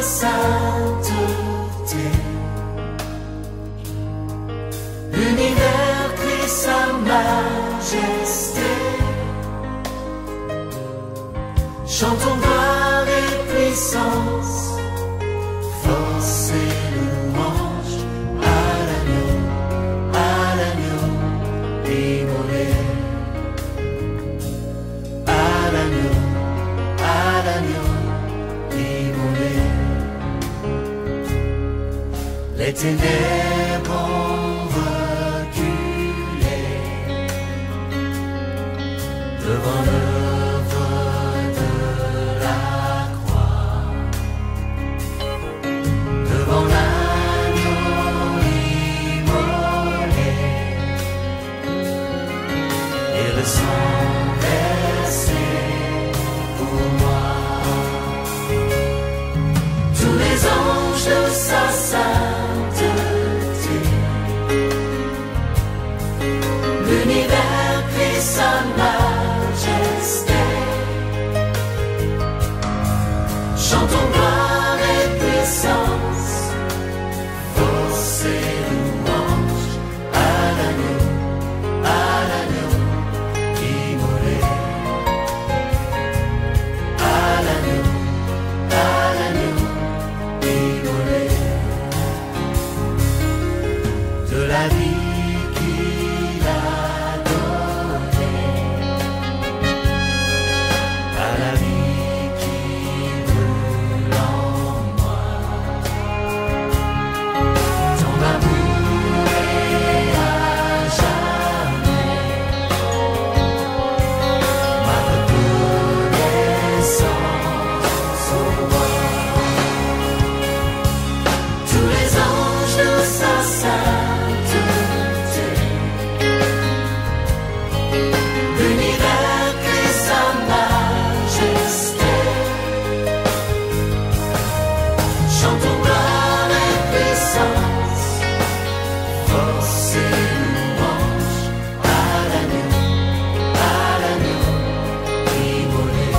sainteté. L'univers crie sa majesté. Chantons gloire et puissance, force et louange à l'agneau immolé. À l'agneau immolé. Les ténèbres ont reculé devant l'œuvre de la croix, devant l'agneau immolé et le sang versé pour moi. Tous les anges de sa sainteté, l'univers crie sa majesté. Chantons gloire et puissance, force et louange à l'agneau immolé. À l'agneau immolé. De la vie qu'il a donnée à la vie qui brûle en moi. Ton amour est à jamais ma reconnaissance au roi. Tous les anges de sa sainteté, l'univers crie sa majesté. Chantons gloire et puissance, force et louange à l'agneau immolé.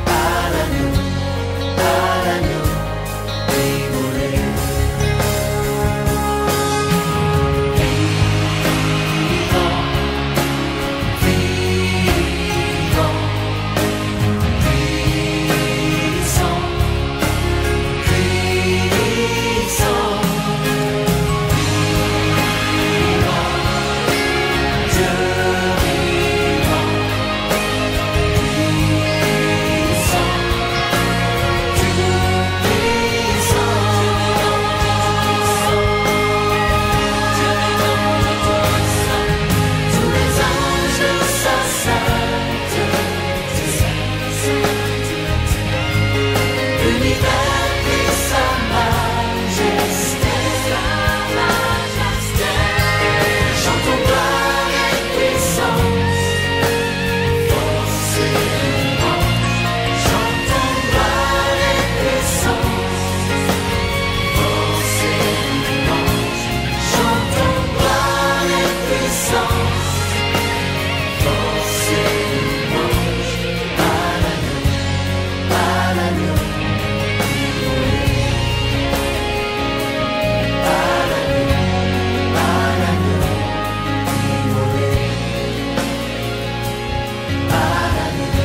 À l'agneau immolé. Vivant, puissant, puissant, vivant, Dieu vivant, puissant, tous les anges de sa sainteté, l'univers crie sa majesté. Chantons gloire et puissance, force et louange. Chantons gloire et puissance, force et louange. Chantons gloire et puissance, force et louange à l'agneau immolé. À l'agneau immolé. À l'agneau immolé. À l'agneau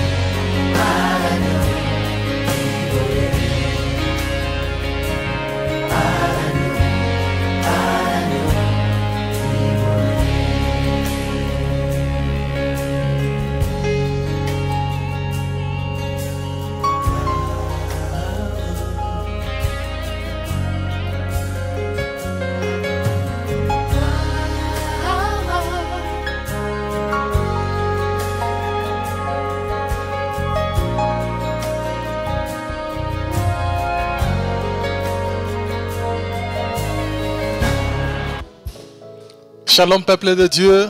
Shalom peuple de Dieu,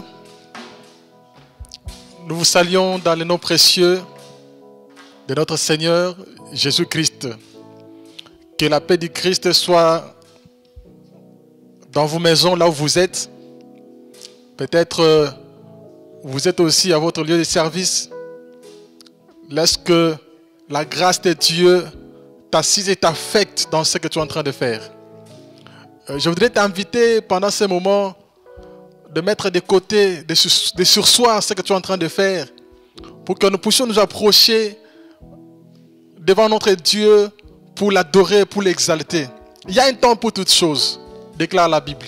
nous vous saluons dans le nom précieux de notre Seigneur Jésus-Christ. Que la paix du Christ soit dans vos maisons, là où vous êtes. Peut-être vous êtes aussi à votre lieu de service. Lorsque la grâce de Dieu t'assise et t'affecte dans ce que tu es en train de faire. Je voudrais t'inviter pendant ce moment de mettre de côté, de sursoir ce que tu es en train de faire pour que nous puissions nous approcher devant notre Dieu pour l'adorer, pour l'exalter. Il y a un temps pour toutes choses, déclare la Bible.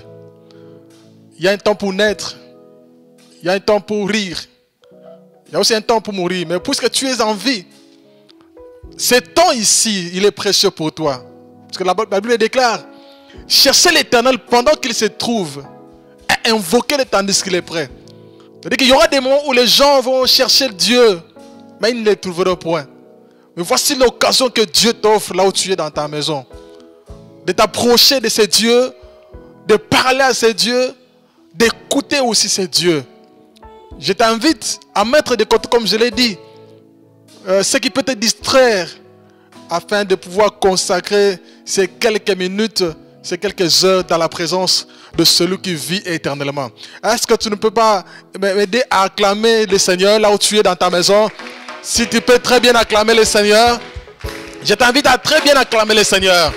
Il y a un temps pour naître, il y a un temps pour rire, il y a aussi un temps pour mourir. Mais puisque tu es en vie, ce temps ici, il est précieux pour toi. Parce que la Bible déclare, cherchez l'Éternel pendant qu'il se trouve et invoquez-le tandis qu'il est prêt. C'est-à-dire qu'il y aura des moments où les gens vont chercher Dieu, mais ils ne le trouveront point. Mais voici l'occasion que Dieu t'offre là où tu es dans ta maison. De t'approcher de ces dieux, de parler à ces dieux, d'écouter aussi ces dieux. Je t'invite à mettre de côté, comme je l'ai dit, ce qui peut te distraire afin de pouvoir consacrer ces quelques minutes, ces quelques heures dans la présence de celui qui vit éternellement. Est-ce que tu ne peux pas m'aider à acclamer le Seigneur là où tu es dans ta maison? Si tu peux très bien acclamer le Seigneur, je t'invite à très bien acclamer le Seigneur.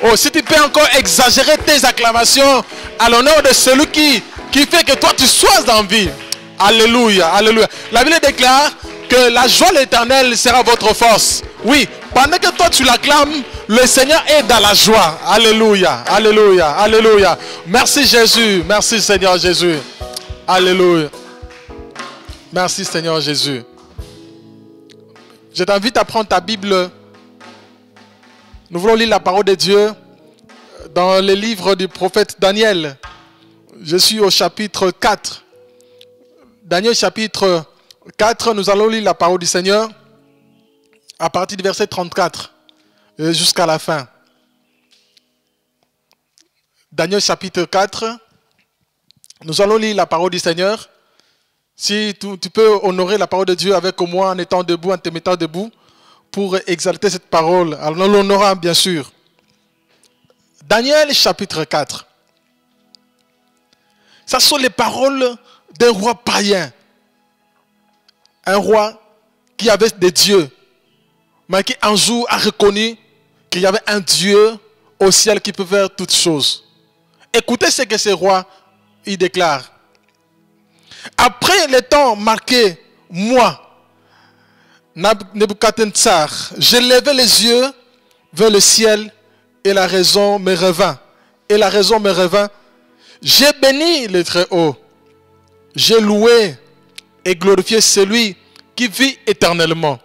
Oh, si tu peux encore exagérer tes acclamations à l'honneur de celui qui fait que toi tu sois en vie. Alléluia, alléluia. La Bible déclare que la joie de l'Éternel sera votre force. Oui, pendant que toi tu l'acclames, le Seigneur est dans la joie. Alléluia, alléluia, alléluia. Merci Jésus, merci Seigneur Jésus. Alléluia. Merci Seigneur Jésus. Je t'invite à prendre ta Bible. Nous voulons lire la parole de Dieu dans le livre du prophète Daniel. Je suis au chapitre 4. Daniel chapitre 4, nous allons lire la parole du Seigneur à partir du verset 34 jusqu'à la fin. Daniel chapitre 4, nous allons lire la parole du Seigneur. Si tu peux honorer la parole de Dieu avec moi en étant debout, en te mettant debout, pour exalter cette parole, en l'honorant bien sûr. Daniel chapitre 4. Ce sont les paroles d'un roi païen. Un roi qui avait des dieux, mais qui un jour a reconnu qu'il y avait un Dieu au ciel qui peut faire toutes choses. Écoutez ce que ce roi il déclare. Après le temps marqué, moi, Nebuchadnezzar, j'ai levé les yeux vers le ciel et la raison me revint. Et la raison me revint. J'ai béni le Très-Haut. J'ai loué et glorifié celui qui vit éternellement.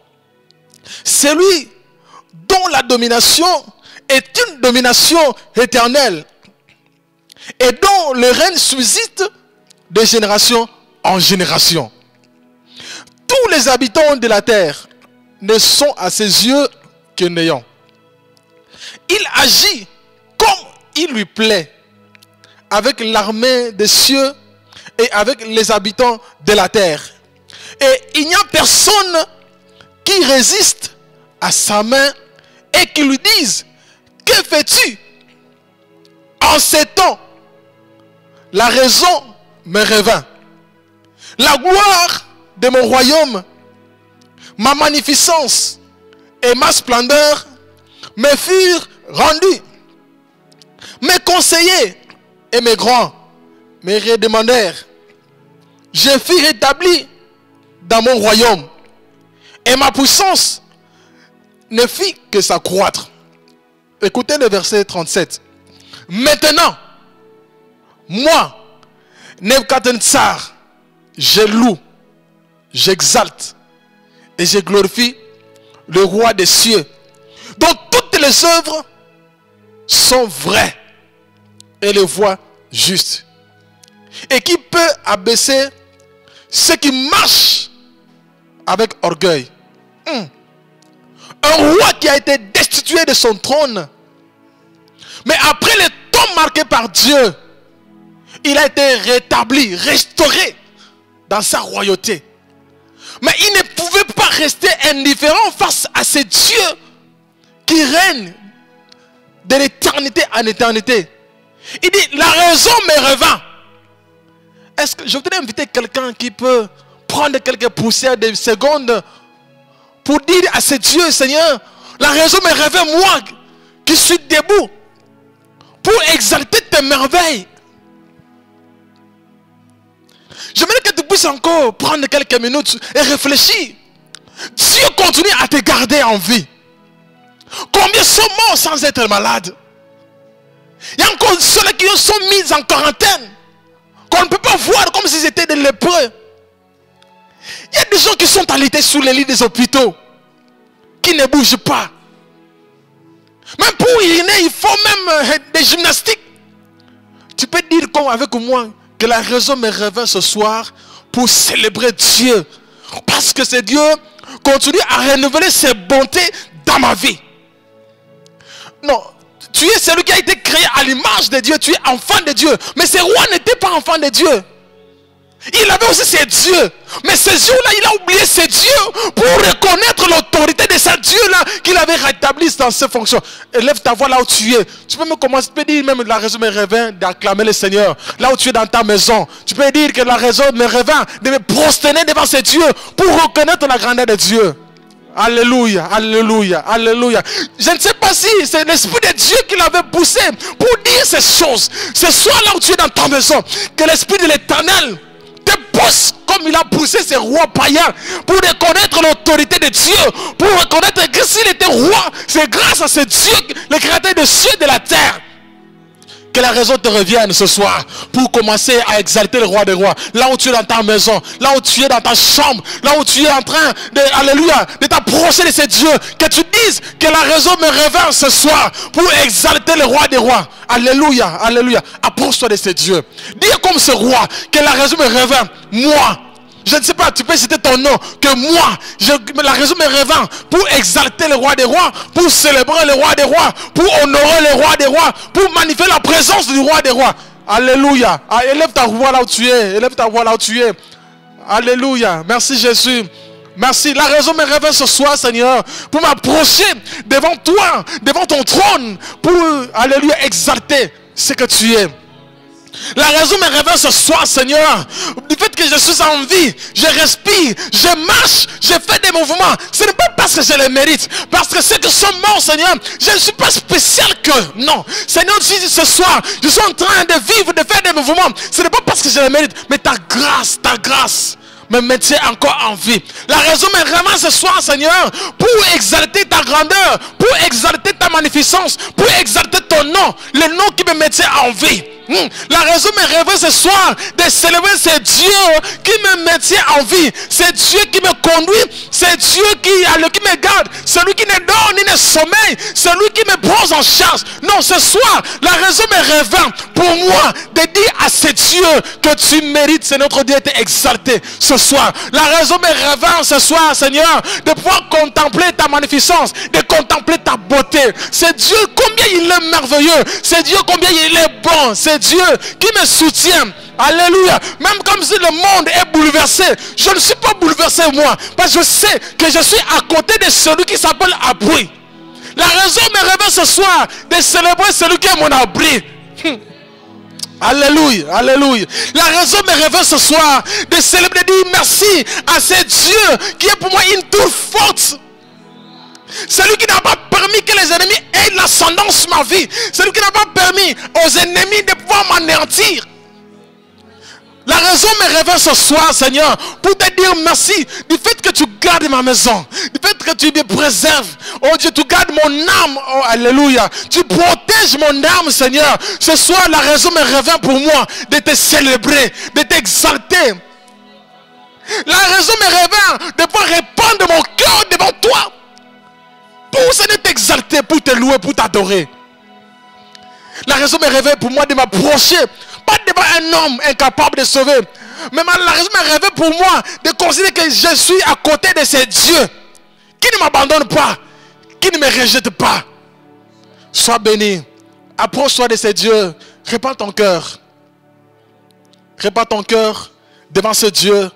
Celui dont la domination est une domination éternelle et dont le règne subsiste de génération en génération. Tous les habitants de la terre ne sont à ses yeux que néants. Il agit comme il lui plaît avec l'armée des cieux et avec les habitants de la terre. Et il n'y a personne qui résiste à sa main et qui lui dise: que fais-tu? En ces temps, la raison me revint. La gloire de mon royaume, ma magnificence et ma splendeur me furent rendues. Mes conseillers et mes grands me redemandèrent. Je fus rétabli dans mon royaume et ma puissance ne fit que s'accroître. Écoutez le verset 37. Maintenant, moi, Nebuchadnezzar, je loue, j'exalte et je glorifie le roi des cieux, dont toutes les œuvres sont vraies et les voies justes, et qui peut abaisser ceux qui marchent avec orgueil. Un roi qui a été destitué de son trône, mais après le temps marqué par Dieu, il a été rétabli, restauré dans sa royauté. Mais il ne pouvait pas rester indifférent face à ces dieux qui règnent de l'éternité en éternité. Il dit: la raison me revint. Est-ce que je voudrais inviter quelqu'un qui peut prendre quelques poussières de secondes pour pour dire à ce Dieu, Seigneur, la raison me réveille, moi, qui suis debout, pour exalter tes merveilles. J'aimerais que tu puisses encore prendre quelques minutes et réfléchir. Dieu continue à te garder en vie. Combien sont morts sans être malades? Il y a encore ceux qui sont mis en quarantaine, qu'on ne peut pas voir comme s'ils étaient des lépreux. Il y a des gens qui sont alités sous les lits des hôpitaux, qui ne bougent pas. Même pour uriner, il faut même des gymnastiques. Tu peux dire comme avec moi que la raison me réveille ce soir pour célébrer Dieu. Parce que c'est Dieu continue à renouveler ses bontés dans ma vie. Non, tu es celui qui a été créé à l'image de Dieu. Tu es enfant de Dieu. Mais ce roi n'était pas enfant de Dieu. Il avait aussi ses dieux. Mais ce jour-là, il a oublié ses dieux pour reconnaître l'autorité de ce Dieu-là qu'il avait rétabli dans ses fonctions. Élève ta voix là où tu es. Tu peux me commencer, tu peux dire même la raison me réveille d'acclamer le Seigneur. Là où tu es dans ta maison. Tu peux dire que la raison me réveille de me prosterner devant ce Dieu pour reconnaître la grandeur de Dieu. Alléluia, alléluia, alléluia. Je ne sais pas si c'est l'Esprit de Dieu qui l'avait poussé pour dire ces choses. Ce soir là où tu es dans ta maison, que l'Esprit de l'Éternel te pousse comme il a poussé ces rois païens pour reconnaître l'autorité de Dieu, pour reconnaître que s'il était roi, c'est grâce à ce Dieu, le créateur des cieux et de la terre. Que la raison te revienne ce soir pour commencer à exalter le roi des rois. Là où tu es dans ta maison, là où tu es dans ta chambre, là où tu es en train de, alléluia, de t'approcher de ce Dieu. Que tu dises que la raison me réveille ce soir pour exalter le roi des rois. Alléluia, alléluia. Approche-toi de ce Dieu. Dis comme ce roi que la raison me réveille. Moi, je ne sais pas, tu peux citer ton nom. Que moi, la raison me réveille pour exalter le roi des rois, pour célébrer le roi des rois, pour honorer le roi des rois, pour manifester la présence du roi des rois. Alléluia. Ah, élève ta voix là où tu es. Élève ta voix là où tu es. Alléluia. Merci Jésus. Merci. La raison me réveille ce soir, Seigneur, pour m'approcher devant toi, devant ton trône, pour, alléluia, exalter ce que tu es. La raison me réveille ce soir, Seigneur, du fait que je suis en vie, je respire, je marche, je fais des mouvements. Ce n'est pas parce que je les mérite, parce que ceux qui sont morts, Seigneur, je ne suis pas spécial que. Non, Seigneur, si ce soir, je suis en train de vivre, de faire des mouvements, ce n'est pas parce que je les mérite, mais ta grâce me mettait encore en vie. La raison me réveille ce soir, Seigneur, pour exalter ta grandeur, pour exalter ta magnificence, pour exalter ton nom, le nom qui me mettait en vie. La raison me réveille ce soir de célébrer ce Dieu qui me maintient en vie. C'est Dieu qui me conduit. C'est Dieu qui me garde. Celui qui ne dort ni ne sommeille. Celui qui me prend en charge. Non, ce soir, la raison me réveille pour moi de dire à ce Dieu que tu mérites. C'est notre Dieu d'être exalté ce soir. La raison me réveille ce soir, Seigneur, de pouvoir contempler ta magnificence, de contempler ta beauté. C'est Dieu combien il est merveilleux. C'est Dieu combien il est bon. C'est Dieu qui me soutient. Alléluia. Même comme si le monde est bouleversé, je ne suis pas bouleversé moi, parce que je sais que je suis à côté de celui qui s'appelle abri. La raison me réveille ce soir de célébrer celui qui est mon abri. Alléluia, alléluia. La raison me réveille ce soir de célébrer, de dire merci à ce Dieu qui est pour moi une tour forte. Celui qui n'a pas permis que les ennemis aient l'ascendance sur ma vie. Celui qui n'a pas permis aux ennemis de pouvoir m'anéantir. La raison me réveille ce soir, Seigneur, pour te dire merci du fait que tu gardes ma maison, du fait que tu me préserves. Oh Dieu, tu gardes mon âme. Oh alléluia. Tu protèges mon âme, Seigneur. Ce soir, la raison me réveille pour moi de te célébrer, de t'exalter. La raison me réveille de pouvoir répandre mon cœur devant toi. Pour Seigneur t'exalter, pour te louer, pour t'adorer. La raison me réveille pour moi de m'approcher, pas devant un homme incapable de sauver, mais la raison me réveille pour moi de considérer que je suis à côté de ces dieux qui ne m'abandonnent pas, qui ne me rejettent pas. Sois béni, approche-toi de ces dieux, répands ton cœur. Répands ton cœur devant ce Dieu.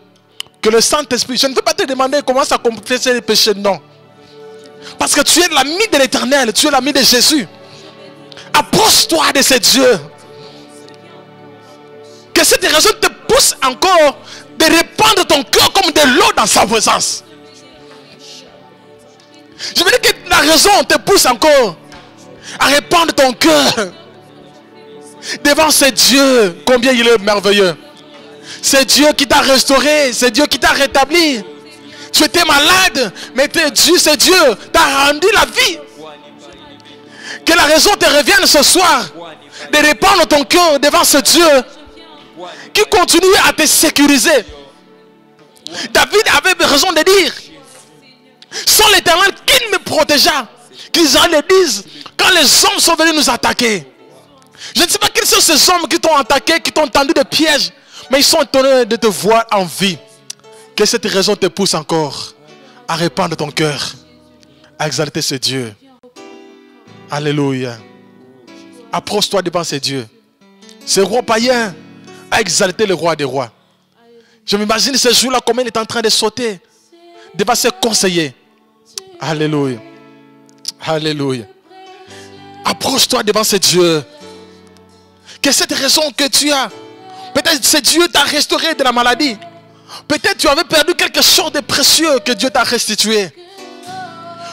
Que le Saint-Esprit, je ne veux pas te demander comment ça confesser les péchés, non. Parce que tu es l'ami de l'Éternel, tu es l'ami de Jésus. Approche-toi de ce Dieu. Que cette raison te pousse encore de répandre ton cœur comme de l'eau dans sa présence. Je veux dire que la raison te pousse encore à répandre ton cœur devant ce Dieu. Combien il est merveilleux. C'est Dieu qui t'a restauré. C'est Dieu qui t'a rétabli. Tu étais malade, mais c'est Dieu t'a rendu la vie. Que la raison te revienne ce soir de répandre ton cœur devant ce Dieu qui continue à te sécuriser. David avait raison de dire, sans l'Éternel, qui me protégea? Qu'Israël le dise, quand les hommes sont venus nous attaquer. Je ne sais pas quels sont ces hommes qui t'ont attaqué, qui t'ont tendu des pièges, mais ils sont étonnés de te voir en vie. Que cette raison te pousse encore à répandre ton cœur, à exalter ce Dieu. Alléluia. Approche-toi devant ce Dieu. Ce roi païen a exalté le roi des rois. Je m'imagine ce jour-là, comment il est en train de sauter devant ses conseillers. Alléluia. Alléluia. Approche-toi devant ce Dieu. Que cette raison que tu as, peut-être ce Dieu t'a restauré de la maladie. Peut-être tu avais perdu quelque chose de précieux que Dieu t'a restitué.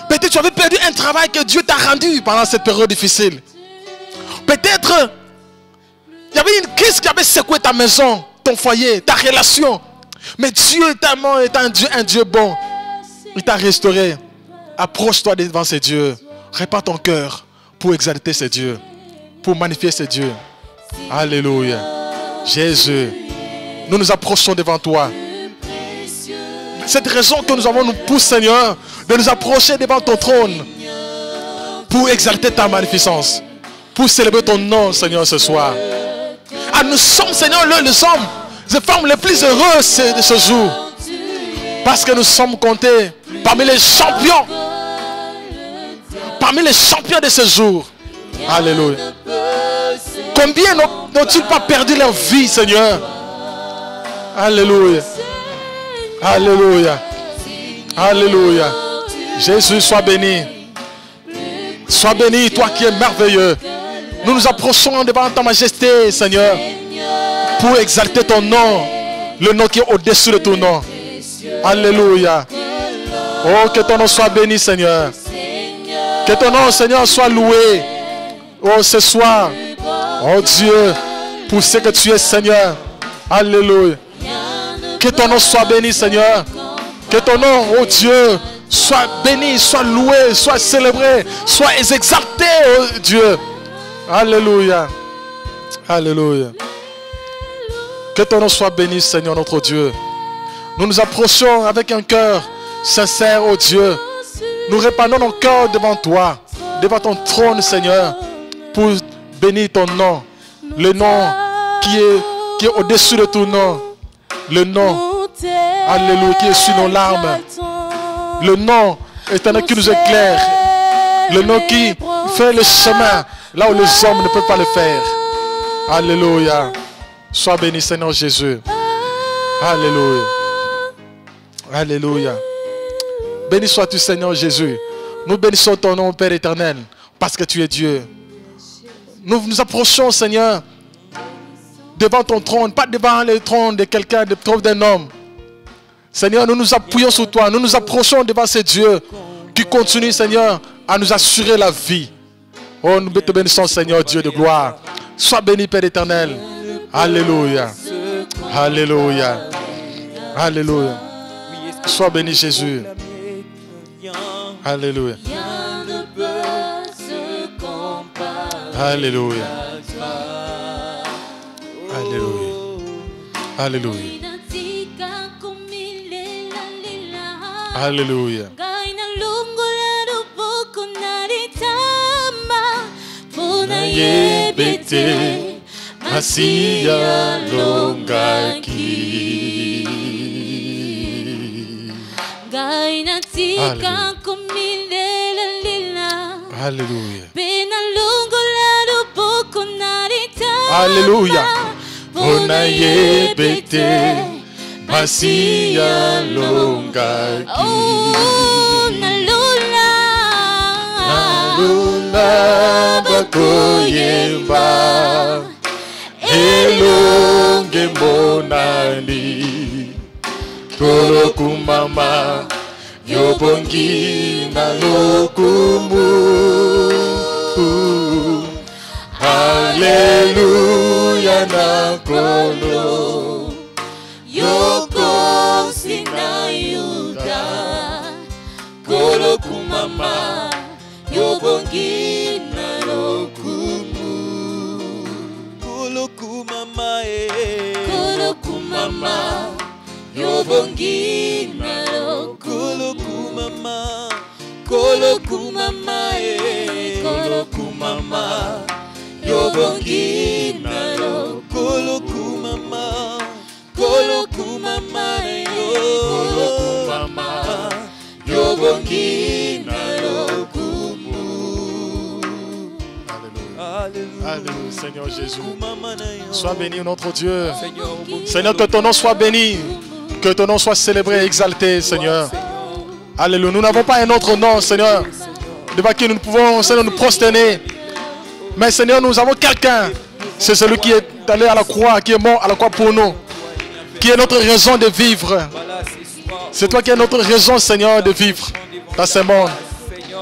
Peut-être tu avais perdu un travail que Dieu t'a rendu pendant cette période difficile. Peut-être il y avait une crise qui avait secoué ta maison, ton foyer, ta relation. Mais Dieu tellement est un Dieu bon. Il t'a restauré. Approche-toi devant ce Dieu. Répands ton cœur pour exalter ce Dieu, pour magnifier ce Dieu. Alléluia. Jésus, nous nous approchons devant toi. Cette raison que nous avons nous pousse, Seigneur, de nous approcher devant ton trône pour exalter ta magnificence, pour célébrer ton nom, Seigneur, ce soir. Ah, nous sommes, Seigneur, les hommes, les femmes les plus heureuses de ce jour, parce que nous sommes comptés parmi les champions, de ce jour. Alléluia. Combien n'ont-ils pas perdu leur vie, Seigneur? Alléluia. Alléluia. Alléluia. Jésus, sois béni. Sois béni, toi qui es merveilleux. Nous nous approchons devant ta majesté, Seigneur, pour exalter ton nom, le nom qui est au-dessus de ton nom. Alléluia. Oh, que ton nom soit béni, Seigneur. Que ton nom, Seigneur, soit loué. Oh, ce soir. Oh Dieu, pour ce que tu es, Seigneur. Alléluia. Que ton nom soit béni, Seigneur. Que ton nom, oh Dieu, soit béni, soit loué, soit célébré, soit exalté, oh Dieu. Alléluia. Alléluia. Que ton nom soit béni, Seigneur notre Dieu. Nous nous approchons avec un cœur sincère, oh Dieu. Nous répandons nos cœurs devant toi, devant ton trône, Seigneur, pour bénir ton nom. Le nom qui est au-dessus de tout nom. Le nom, alléluia, qui est sur nos larmes. Le nom éternel qui nous éclaire. Le nom qui fait le chemin là où les hommes ne peuvent pas le faire. Alléluia. Sois béni, Seigneur Jésus. Alléluia. Alléluia. Béni sois-tu, Seigneur Jésus. Nous bénissons ton nom, Père éternel, parce que tu es Dieu. Nous nous approchons, Seigneur, devant ton trône, pas devant le trône de quelqu'un, d'un homme. Seigneur, nous nous appuyons sur toi. Nous nous approchons devant ce Dieu qui continue, Seigneur, à nous assurer la vie. Oh, nous te bénissons, Seigneur, Dieu de gloire. Sois béni, Père éternel. Alléluia. Alléluia. Alléluia. Sois béni, Jésus. Alléluia. Alléluia. Alléluia. Alléluia. Alléluia. Yebete Masia Longaki. Alléluia. Alléluia. Ona yebete Masia Longaki. Aluna bakoyemba elonge monani tolo kumama yobongi na lokumu. Alléluia na kolo. Yoko sina yuda. Kolo kumama. Yobongi na lokumu. Kolo kumama Kolo kumama. Yobongi na lokumu. Kolo kumama. Kolo kumama Kolo kumama. Yobongi na lokumu. Kolo kumama. Kolo kumama Kolo kumama. Yobongi na lokumu. Alléluia. Alléluia, Seigneur Jésus. Kumama na yo. Sois béni, notre Dieu. Seigneur, Seigneur, que ton nom soit béni. Que ton nom soit célébré et exalté, Seigneur. Alléluia. Nous n'avons pas un autre nom, Seigneur, devant qui nous pouvons, Seigneur, nous prosterner. Mais, Seigneur, nous avons quelqu'un. C'est celui qui est allé à la croix, qui est mort à la croix pour nous. Qui est notre raison de vivre. C'est toi qui es notre raison, Seigneur, de vivre dans ce monde.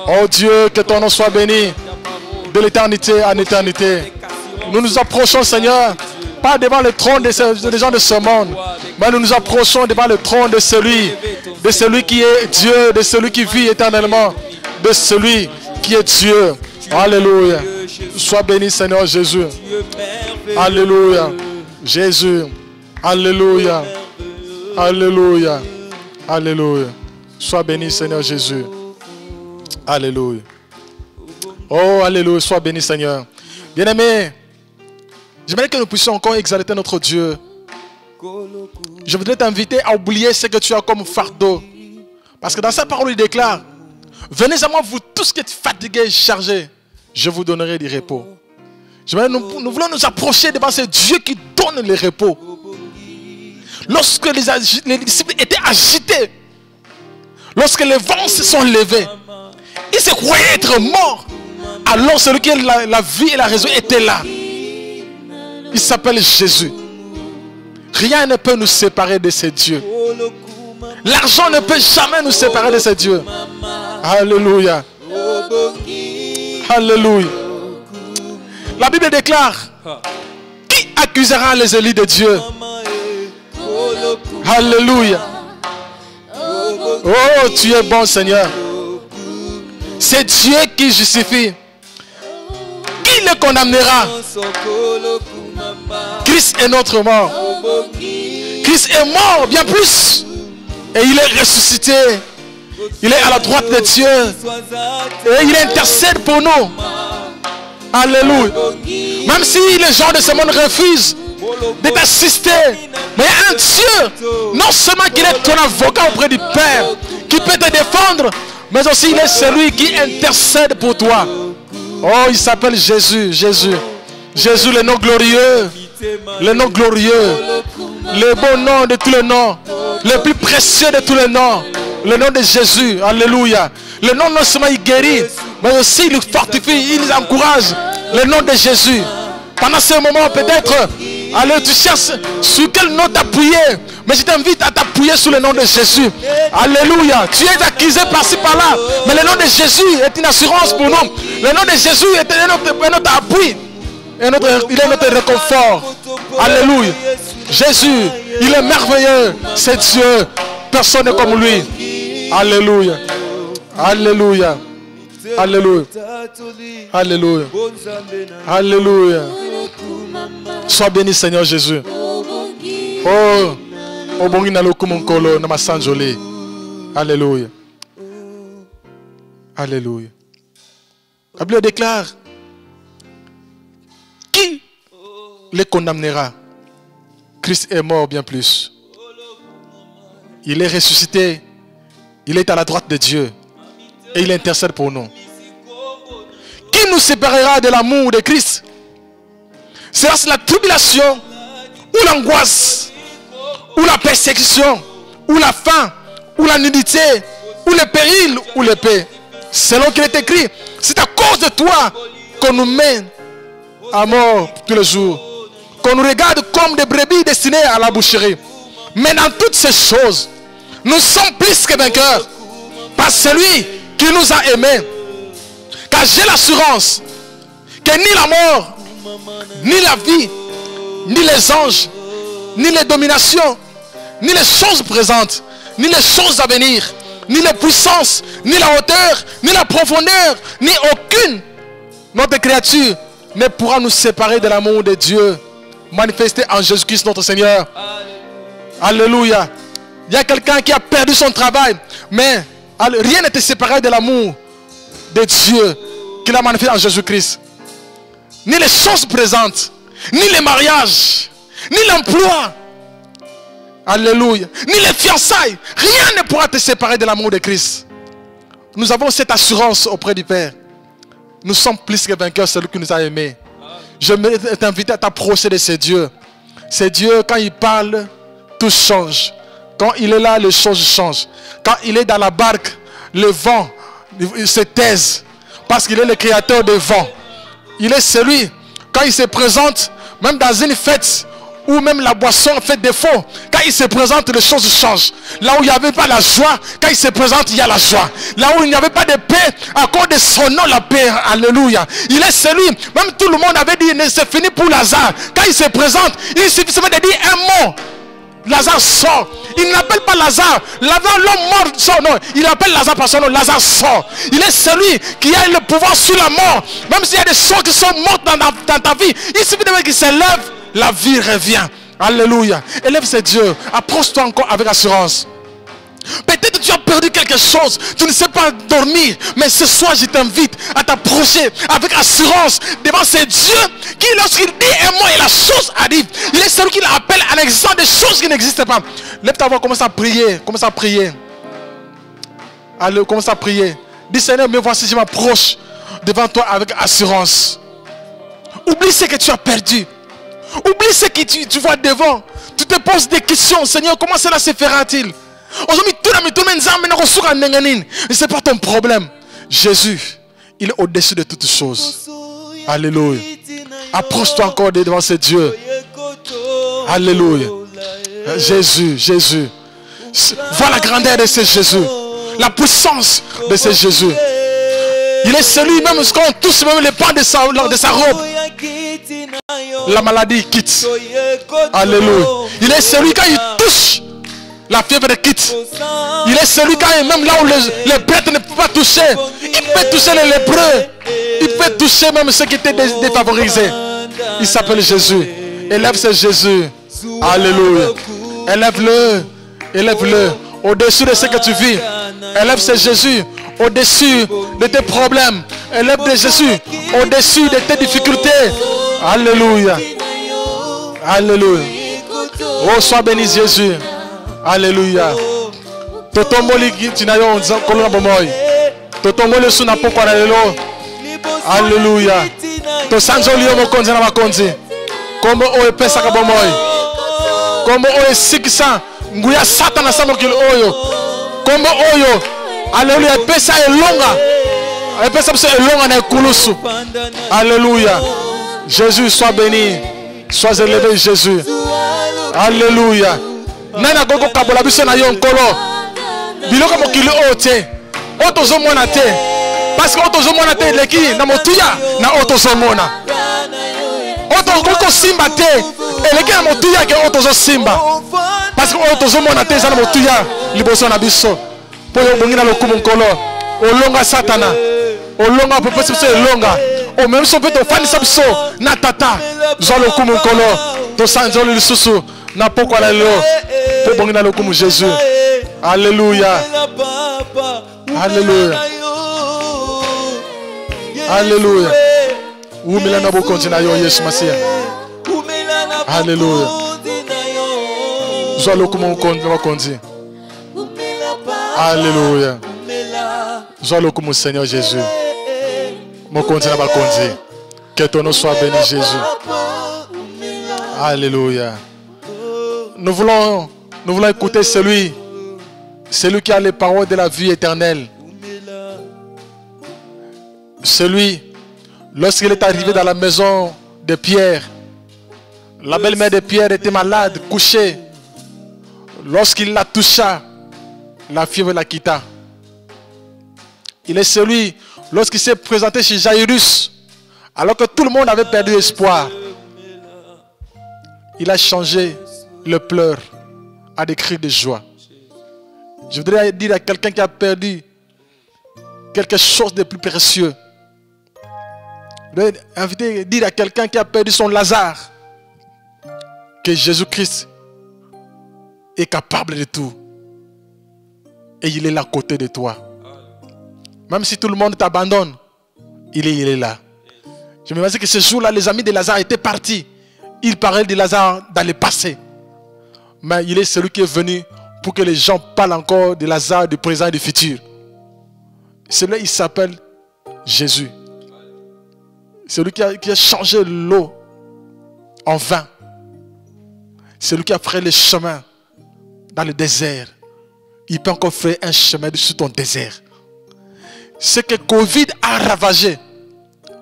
Oh Dieu, que ton nom soit béni de l'éternité en éternité. Nous nous approchons, Seigneur, pas devant le trône des gens de ce monde, mais nous nous approchons devant le trône de celui qui est Dieu, de celui qui vit éternellement, de celui qui est Dieu. Alléluia. Sois béni, Seigneur Jésus. Alléluia. Jésus. Alléluia. Alléluia. Alléluia. Sois béni, Seigneur Jésus. Alléluia. Oh, alléluia. Sois béni, Seigneur. Bien-aimé, j'aimerais que nous puissions encore exalter notre Dieu. Je voudrais t'inviter à oublier ce que tu as comme fardeau. Parce que dans sa parole, il déclare: venez à moi, vous tous qui êtes fatigués et chargés, je vous donnerai du repos. Nous voulons nous approcher devant ce Dieu qui donne le repos. Lorsque les disciples étaient agités, lorsque les vents se sont levés, ils se croyaient être morts. Alors celui qui est la vie et la raison était là. Il s'appelle Jésus. Rien ne peut nous séparer de ce Dieu. L'argent ne peut jamais nous séparer de ce Dieu. Alléluia. Alléluia. La Bible déclare: qui accusera les élus de Dieu? Alléluia. Oh, tu es bon, Seigneur. C'est Dieu qui justifie. Qui le condamnera? Christ est notre mort. Christ est mort, bien plus. Et il est ressuscité. Il est à la droite de Dieu. Et il intercède pour nous. Alléluia. Même si les gens de ce monde refusent de t'assister, mais il y a un Dieu, non seulement qu'il est ton avocat auprès du Père, qui peut te défendre, mais aussi il est celui qui intercède pour toi. Oh, il s'appelle Jésus. Jésus. Jésus, le nom glorieux. Le nom glorieux. Le bon nom de tous les noms. Le plus précieux de tous les noms. Le nom de Jésus. Alléluia. Le nom non seulement il guérit, mais aussi il fortifie, il encourage. Le nom de Jésus. Pendant ce moment, peut-être, allez, tu cherches sur quel nom t'appuyer. Mais je t'invite à t'appuyer sur le nom de Jésus. Alléluia. Tu es accusé par-ci, par-là. Mais le nom de Jésus est une assurance pour nous. Le nom de Jésus est notre appui. Il est notre réconfort. Alléluia. Jésus, il est merveilleux. C'est Dieu. Personne n'est comme lui. Alléluia. Alléluia. Alléluia. Alléluia. Alléluia. Sois béni, Seigneur Jésus. Oh, obongi na lokumonkolo na masanjoli. Alléluia. Alléluia. La Bible déclare: qui les condamnera? Christ est mort, bien plus. Il est ressuscité. Il est à la droite de Dieu. Et il intercède pour nous. Qui nous séparera de l'amour de Christ? Sera-ce la tribulation, ou l'angoisse, ou la persécution, ou la faim, ou la nudité, ou le péril, ou l'épée? Selon qu'il est écrit, c'est à cause de toi qu'on nous mène à mort tous les jours, qu'on nous regarde comme des brebis destinées à la boucherie. Mais dans toutes ces choses, nous sommes plus que vainqueurs par celui qui nous a aimés. Car j'ai l'assurance que ni la mort, ni la vie, ni les anges, ni les dominations, ni les choses présentes, ni les choses à venir, ni les puissances, ni la hauteur, ni la profondeur, ni aucune notre créature ne pourra nous séparer de l'amour de Dieu manifesté en Jésus-Christ notre Seigneur. Alléluia. Il y a quelqu'un qui a perdu son travail, mais rien n'était séparé de l'amour de Dieu qu'il a manifesté en Jésus-Christ. Ni les choses présentes, ni les mariages, ni l'emploi. Alléluia. Ni les fiançailles. Rien ne pourra te séparer de l'amour de Christ. Nous avons cette assurance auprès du Père. Nous sommes plus que vainqueurs, celui qui nous a aimés. Je t'invite à t'approcher de ces dieux. Ces dieux, quand ils parlent, tout change. Quand il est là, les choses changent. Quand il est dans la barque, le vent il se taise. Parce qu'il est le créateur des vents. Il est celui, quand il se présente, même dans une fête, ou même la boisson fait défaut, quand il se présente, les choses changent. Là où il n'y avait pas la joie, quand il se présente, il y a la joie. Là où il n'y avait pas de paix, à cause de son nom, la paix. Alléluia. Il est celui, même tout le monde avait dit, c'est fini pour Lazare. Quand il se présente, il suffit de dire un mot. Lazare sort. Il n'appelle pas Lazare. Lazare, l'homme mort, sort. Non, il appelle Lazare par son nom. Lazare sort. Il est celui qui a le pouvoir sur la mort. Même s'il y a des choses qui sont mortes dans ta vie, il suffit de voir qu'il s'élève, la vie revient. Alléluia. Élève ces dieux. Approche-toi encore avec assurance. Peut-être que tu as perdu quelque chose, tu ne sais pas dormir, mais ce soir je t'invite à t'approcher avec assurance devant ces dieux qui, lorsqu'il dit un mot et la chose arrive, il est celui qui l'appelle à l'exemple des choses qui n'existent pas. Lève ta voix, commence à prier, commence à prier. Allez, commence à prier. Dis Seigneur, mais voici, je m'approche devant toi avec assurance. Oublie ce que tu as perdu. Oublie ce que tu vois devant. Tu te poses des questions. Seigneur, comment cela se fera-t-il? C'est pas ton problème. Jésus, il est au-dessus de toutes choses. Alléluia. Approche-toi encore devant ce Dieu. Alléluia. Jésus, Jésus. Vois la grandeur de ce Jésus. La puissance de ce Jésus. Il est celui, même quand on touche même les pans de sa robe, la maladie quitte. Alléluia. Il est celui quand il touche, la fièvre quitte. Il est celui quand même là où les prêtres ne peuvent pas toucher, il peut toucher les lépreux. Il peut toucher même ceux qui étaient défavorisés. Il s'appelle Jésus. Élève ce Jésus. Alléluia. Élève-le. Élève-le. Au-dessus de ce que tu vis. Élève ce Jésus. Au-dessus de tes problèmes. Élève de Jésus. Au-dessus de tes difficultés. Alléluia. Alléluia. Oh, sois béni Jésus. Alléluia. Totomboli tinayo kolona bomoy. Totomboli suna poko na lelo. Alléluia. To sanjoli yo mokonzi na makonzi. Kombo o epesa ka bomoy. Kombo o esikisa nguya satana sa mokili oyo. Kombo oyo. Alléluia. Epesa elonga. Epesa biso elonga na ekulusu. Alléluia. Jésus, sois béni. Sois élevé Jésus. Alléluia. Nana gogo kabola biso na yo nkolo. Biloko mokili ote. Otozo mona te. Parce que otozo mona te leki na motuya na otozo mona. Otozo simba te. Eleki na motuya ke otozo simba. Parce que otozo mona te za na motuya liboso na biso. Po yo bongi na lokumu nkolo. Olonga satana. Olonga pepe biso elonga. O même so pe to fani biso na tata. Zo lokumu nkolo. To sanjoli lisusu na poko na lelo. Po bongi na lokumu Jésus. Alléluia. Alléluia. Alléluia. Umila na bokonzi na yo Yesu Masia. Alléluia. Zo lokumu konzi. Alléluia. Zo lokumu Seigneur Jésus. Mokonzi na bakonzi. Que ton nom soit béni Jésus. Alléluia. Nous voulons écouter celui qui a les paroles de la vie éternelle. Celui, lorsqu'il est arrivé dans la maison de Pierre, la belle-mère de Pierre était malade, couchée. Lorsqu'il la toucha, la fièvre la quitta. Il est celui, lorsqu'il s'est présenté chez Jairus, alors que tout le monde avait perdu espoir, il a changé le pleur à des cris de joie. Je voudrais dire à quelqu'un qui a perdu quelque chose de plus précieux. Je voudrais dire à quelqu'un qui a perdu son Lazare que Jésus-Christ est capable de tout. Et il est là à côté de toi. Même si tout le monde t'abandonne, il est là. Je me dis que ce jour-là, les amis de Lazare étaient partis. Ils parlaient de Lazare dans le passé. Mais il est celui qui est venu pour que les gens parlent encore de Lazare, du présent et du futur. Celui-là, il s'appelle Jésus. Celui qui a changé l'eau en vin. Celui qui a fait le chemin dans le désert. Il peut encore faire un chemin sur ton désert. Ce que Covid a ravagé,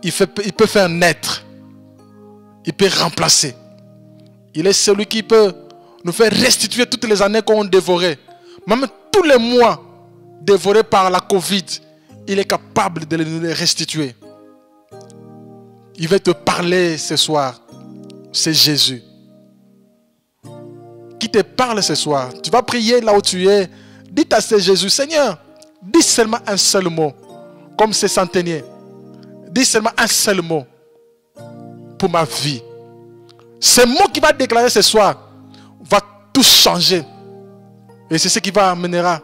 il peut faire naître. Il peut remplacer. Il est celui qui peut nous faire restituer toutes les années qu'on dévorait. Même tous les mois dévorés par la Covid, il est capable de nous les restituer. Il va te parler ce soir. C'est Jésus qui te parle ce soir. Tu vas prier là où tu es. Dis à ce Jésus, Seigneur, dis seulement un seul mot. Comme ces centeniers. Dis seulement un seul mot pour ma vie. Ce mot qui va déclarer ce soir va tout changer. Et c'est ce qui t'amènera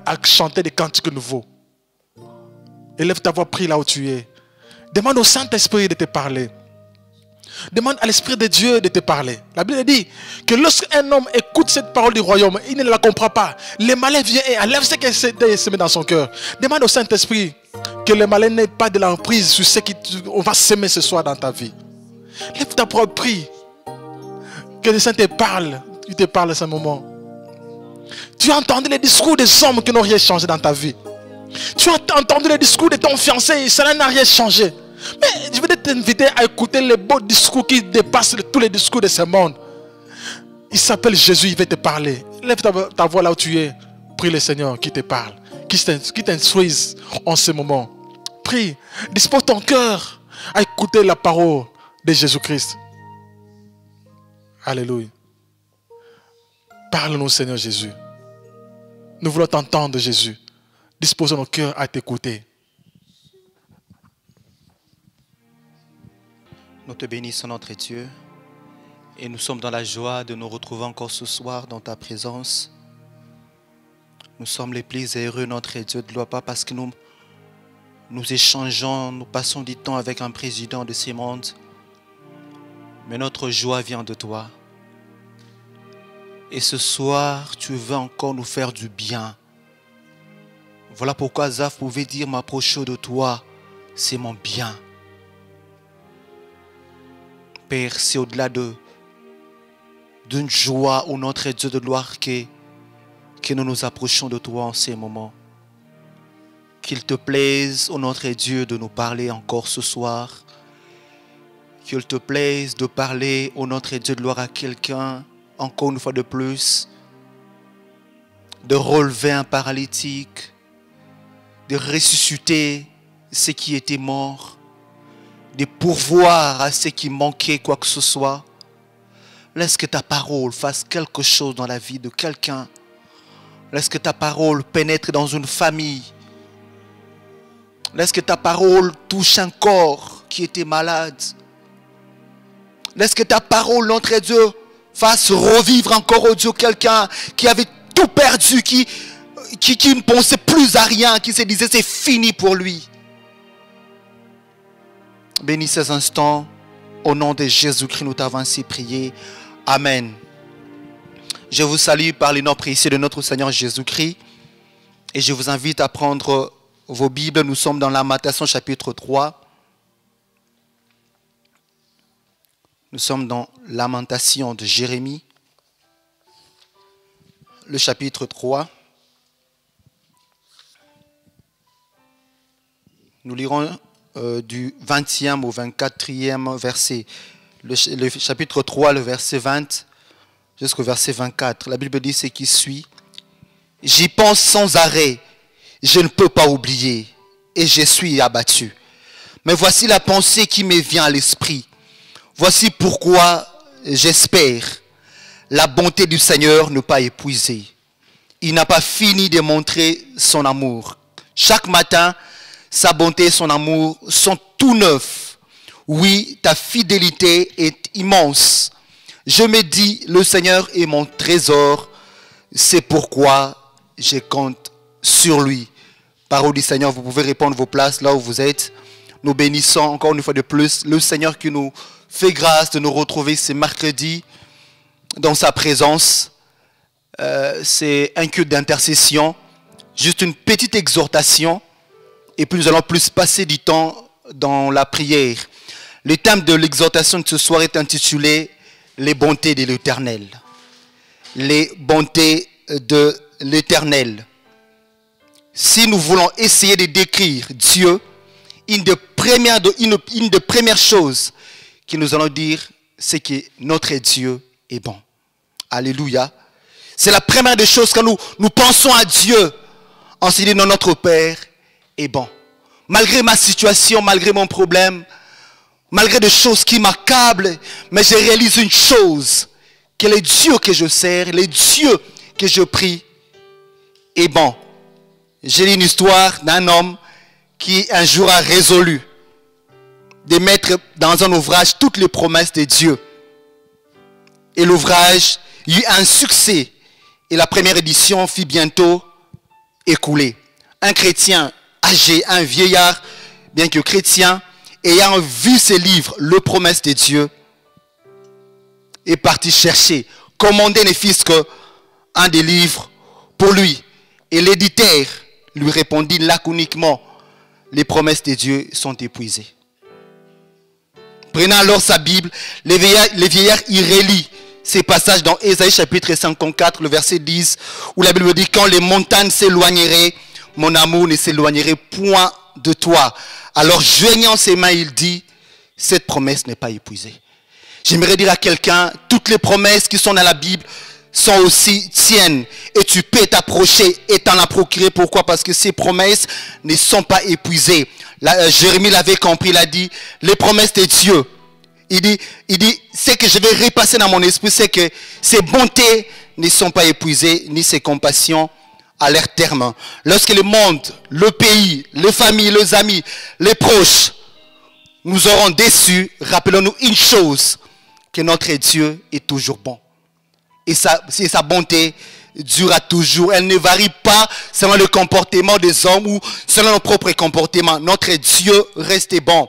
à chanter des cantiques nouveaux. Élève ta voix, prie là où tu es. Demande au Saint-Esprit de te parler. Demande à l'Esprit de Dieu de te parler. La Bible dit que lorsqu'un homme écoute cette parole du royaume, il ne la comprend pas. Le malin vient et enlève ce qui se met dans son cœur. Demande au Saint-Esprit que le malin n'ait pas de l'emprise sur ce qu'on va semer ce soir dans ta vie. Lève ta propre prie. Que le Saint te parle. Il te parle à ce moment. Tu as entendu les discours des hommes qui n'ont rien changé dans ta vie. Tu as entendu les discours de ton fiancé et cela n'a rien changé. Mais je vais t'inviter à écouter les beaux discours qui dépassent tous les discours de ce monde. Il s'appelle Jésus, il va te parler. Lève ta voix là où tu es. Prie le Seigneur qui te parle, qui t'instruise en ce moment. Prie, dispose ton cœur à écouter la parole de Jésus-Christ. Alléluia. Parle-nous, Seigneur Jésus. Nous voulons t'entendre, Jésus. Disposons nos cœurs à t'écouter. Nous te bénissons, notre Dieu, et nous sommes dans la joie de nous retrouver encore ce soir dans ta présence. Nous sommes les plus heureux, notre Dieu de gloire, pas parce que nous échangeons, nous passons du temps avec un président de ce monde, mais notre joie vient de toi. Et ce soir, tu veux encore nous faire du bien. Voilà pourquoi Zaf pouvait dire, m'approcher de toi, c'est mon bien. Père, c'est au-delà d'une joie, ô notre Dieu de gloire, que nous nous approchons de toi en ces moments. Qu'il te plaise, ô notre Dieu, de nous parler encore ce soir. Qu'il te plaise de parler, ô notre Dieu de gloire, à quelqu'un, encore une fois de plus, de relever un paralytique, de ressusciter ceux qui étaient morts, de pourvoir à ceux qui manquaient quoi que ce soit. Laisse que ta parole fasse quelque chose dans la vie de quelqu'un. Laisse que ta parole pénètre dans une famille. Laisse que ta parole touche un corps qui était malade. Laisse que ta parole, notre Dieu, fasse revivre encore, oh Dieu, quelqu'un qui avait tout perdu, qui ne pensait plus à rien, qui se disait c'est fini pour lui. Bénis ces instants. Au nom de Jésus-Christ, nous t'avons ainsi prié. Amen. Je vous salue par les noms précieux de notre Seigneur Jésus-Christ. Et je vous invite à prendre vos Bibles. Nous sommes dans Lamentation chapitre 3. Nous sommes dans Lamentation de Jérémie. Le chapitre 3. Nous lirons du 20e au 24e verset. Le chapitre 3, le verset 20 jusqu'au verset 24. La Bible dit ce qui suit. J'y pense sans arrêt. je ne peux pas oublier et je suis abattu. Mais voici la pensée qui me vient à l'esprit. Voici pourquoi j'espère la bonté du Seigneur ne pas épuisée. Il n'a pas fini de montrer son amour. Chaque matin, sa bonté et son amour sont tout neufs. Oui, ta fidélité est immense. Je me dis, le Seigneur est mon trésor. C'est pourquoi je compte sur lui. Parole du Seigneur, vous pouvez répondre vos places là où vous êtes. Nous bénissons encore une fois de plus le Seigneur qui nous fait grâce de nous retrouver ce mercredi dans sa présence. C'est un culte d'intercession, juste une petite exhortation, et puis nous allons plus passer du temps dans la prière. Le thème de l'exhortation de ce soir est intitulé « Les bontés de l'Éternel ». Les bontés de l'Éternel. Si nous voulons essayer de décrire Dieu, une des premières choses que nous allons dire, c'est que notre Dieu est bon. Alléluia. C'est la première des choses quand nous pensons à Dieu. On se dit, non, notre Père est bon. Malgré ma situation, malgré mon problème, malgré des choses qui m'accablent, mais je réalise une chose, que le Dieu que je sers, le Dieu que je prie est bon. J'ai lu une histoire d'un homme qui un jour a résolu de mettre dans un ouvrage toutes les promesses de Dieu. Et l'ouvrage eut un succès. Et la première édition fut bientôt écoulée. Un chrétien âgé, un vieillard, bien que chrétien, ayant vu ce livre, le promesse de Dieu, est parti chercher, commander ne fût-ce qu'un des livres pour lui. Et l'éditeur lui répondit laconiquement, les promesses de Dieu sont épuisées. Prenant alors sa Bible, les vieillards y relit ces passages dans Ésaïe chapitre 54, le verset 10, où la Bible dit, quand les montagnes s'éloigneraient, mon amour ne s'éloignerait point de toi. Alors joignant ses mains, il dit, cette promesse n'est pas épuisée. J'aimerais dire à quelqu'un, toutes les promesses qui sont dans la Bible sont aussi tiennes. Et tu peux t'approcher et t'en procurer. Pourquoi? Parce que ces promesses ne sont pas épuisées. Jérémie l'avait compris, il a dit, les promesses de Dieu. Il dit, ce que je vais repasser dans mon esprit, c'est que ses bontés ne sont pas épuisées, ni ses compassions à leur terme. Lorsque le monde, le pays, les familles, les amis, les proches nous auront déçus, rappelons-nous une chose, que notre Dieu est toujours bon. Et sa bonté durera toujours. Elle ne varie pas selon le comportement des hommes ou selon nos propres comportements. Notre Dieu reste bon.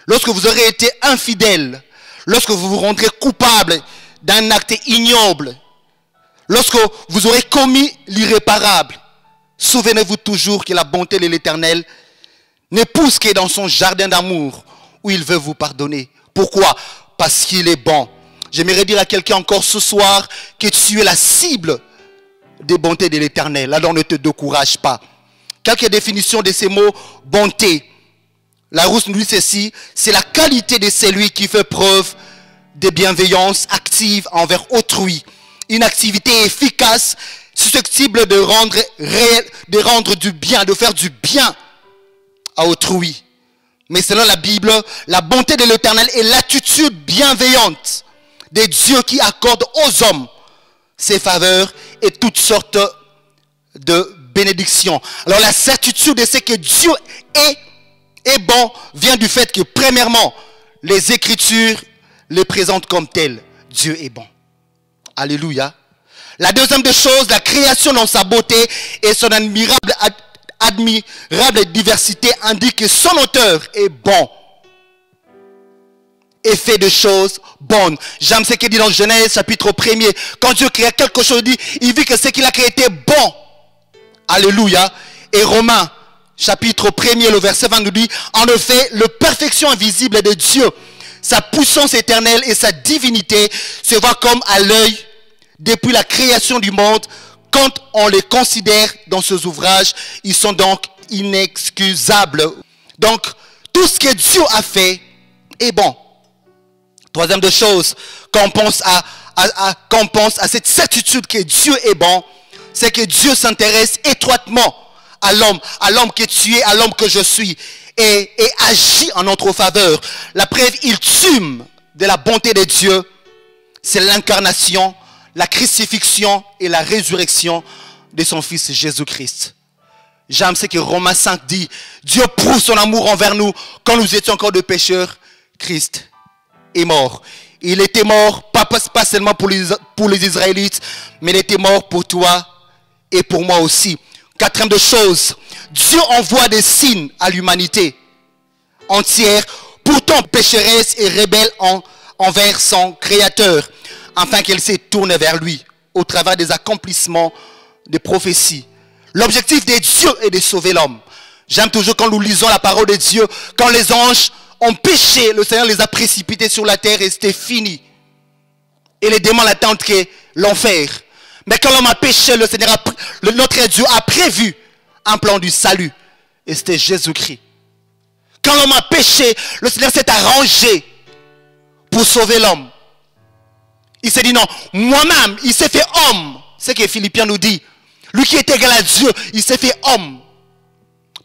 Lorsque vous aurez été infidèle, lorsque vous vous rendrez coupable d'un acte ignoble, lorsque vous aurez commis l'irréparable, souvenez-vous toujours que la bonté de l'Éternel ne pousse que dans son jardin d'amour où il veut vous pardonner. Pourquoi? Parce qu'il est bon. J'aimerais dire à quelqu'un encore ce soir que tu es la cible des bontés de l'Éternel. Alors ne te décourage pas. Quelques définitions de ces mots bonté. Larousse nous dit ceci, c'est la qualité de celui qui fait preuve de bienveillance active envers autrui. Une activité efficace, susceptible de rendre du bien, de faire du bien à autrui. Mais selon la Bible, la bonté de l'Éternel est l'attitude bienveillante de Dieu qui accorde aux hommes ses faveurs et toutes sortes de bénédictions. Alors la certitude de ce que Dieu est bon vient du fait que premièrement, les Écritures les présentent comme telles. Dieu est bon. Alléluia. La deuxième des choses, la création dans sa beauté et son admirable diversité indique que son auteur est bon et fait des choses bonnes. J'aime ce qu'il dit dans Genèse chapitre 1er. Quand Dieu créa quelque chose, il vit que ce qu'il a créé était bon. Alléluia. Et Romains chapitre 1er, le verset 20 nous dit, en effet, la perfection invisible de Dieu, sa puissance éternelle et sa divinité se voient comme à l'œil depuis la création du monde. Quand on les considère dans ces ouvrages, ils sont donc inexcusables. Donc, tout ce que Dieu a fait est bon. Troisième des choses, quand on pense à cette certitude que Dieu est bon, c'est que Dieu s'intéresse étroitement à l'homme que tu es, à l'homme que je suis, et agit en notre faveur. La preuve ultime de la bonté de Dieu, c'est l'incarnation, la crucifixion et la résurrection de son Fils Jésus-Christ. J'aime ce que Romains 5 dit. Dieu prouve son amour envers nous quand nous étions encore des pécheurs. Christ est mort. Il était mort pas seulement pour les Israélites, mais il était mort pour toi et pour moi aussi. Quatrième de chose, Dieu envoie des signes à l'humanité entière, pourtant pécheresse et rebelle envers son Créateur, afin qu'elle se tourne vers lui au travers des accomplissements des prophéties. L'objectif de Dieu est de sauver l'homme. J'aime toujours quand nous lisons la parole de Dieu, quand les anges ont péché, le Seigneur les a précipités sur la terre et c'était fini. Et les démons n'attendent que l'enfer. Mais quand l'homme a péché, le Seigneur, notre Dieu a prévu un plan du salut. Et c'était Jésus-Christ. Quand l'homme a péché, le Seigneur s'est arrangé pour sauver l'homme. Il s'est dit non, moi-même, il s'est fait homme. C'est ce que Philippiens nous dit. Lui qui est égal à Dieu, il s'est fait homme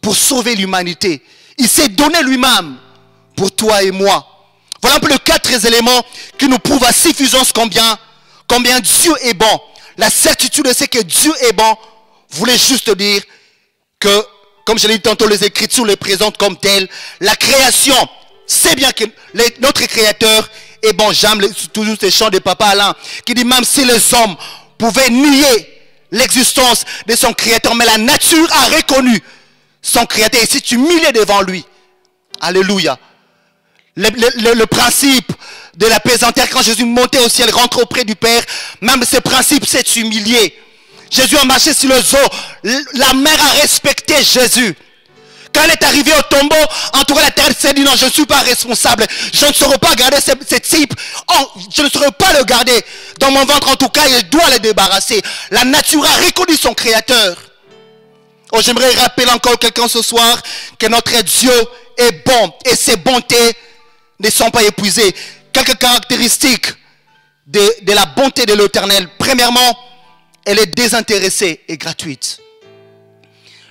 pour sauver l'humanité. Il s'est donné lui-même pour toi et moi. Voilà un peu les 4 éléments qui nous prouvent à suffisance combien Dieu est bon. La certitude de ce que Dieu est bon voulait juste dire que, comme je l'ai dit tantôt, les Écritures les présentent comme telles. La création, c'est bien que notre Créateur est bon. J'aime toujours ces chants de Papa Alain qui dit même si les hommes pouvaient nier l'existence de son Créateur, mais la nature a reconnu son Créateur et si tu humilies devant lui. Alléluia. Le principe de la pesanteur, quand Jésus montait au ciel, rentre auprès du Père, même ce principe s'est humilié. Jésus a marché sur les eaux. La mer a respecté Jésus. Quand elle est arrivée au tombeau, en tout cas la terre s'est dit non, je ne suis pas responsable. Je ne saurais pas garder ce type. Oh, je ne saurais pas le garder dans mon ventre. En tout cas, il doit le débarrasser. La nature a reconnu son Créateur. Oh, j'aimerais rappeler encore quelqu'un ce soir que notre Dieu est bon et ses bontés ne sont pas épuisées. Quelques caractéristiques de la bonté de l'Éternel. Premièrement, elle est désintéressée et gratuite.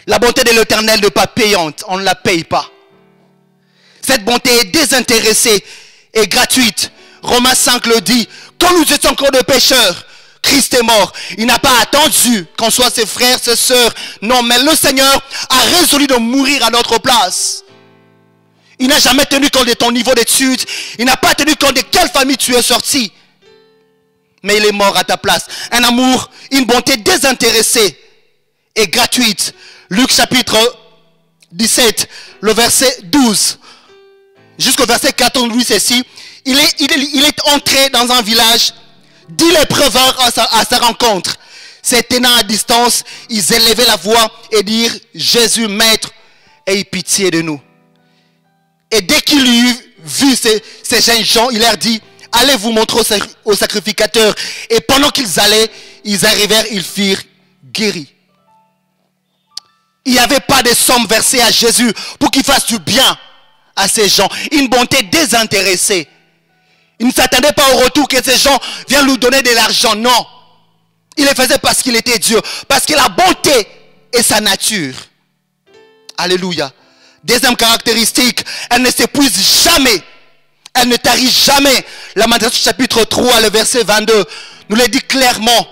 La bonté de l'Éternel n'est pas payante, on ne la paye pas. Cette bonté est désintéressée et gratuite. Romains 5 le dit, quand nous étions encore des pécheurs, Christ est mort. Il n'a pas attendu qu'on soit ses frères, ses sœurs. Non, mais le Seigneur a résolu de mourir à notre place. Il n'a jamais tenu compte de ton niveau d'études. Il n'a pas tenu compte de quelle famille tu es sorti. Mais il est mort à ta place. Un amour, une bonté désintéressée et gratuite. Luc chapitre 17, le verset 12. Jusqu'au verset 14, lui ceci. Il est entré dans un village. 10 lépreux à sa rencontre. Se tenant à distance, ils élevaient la voix et dirent, Jésus, Maître, aie pitié de nous. Et dès qu'il eut vu ces jeunes gens, il leur dit, allez vous montrer au sacrificateur. Et pendant qu'ils allaient, ils arrivèrent, ils firent guéris. Il n'y avait pas de somme versée à Jésus pour qu'il fasse du bien à ces gens. Une bonté désintéressée. Il ne s'attendait pas au retour que ces gens viennent lui donner de l'argent. Non. Il le faisait parce qu'il était Dieu. Parce que la bonté est sa nature. Alléluia. Deuxième caractéristique, elle ne s'épuise jamais. Elle ne tarit jamais. Lamentation chapitre 3, le verset 22, nous le dit clairement.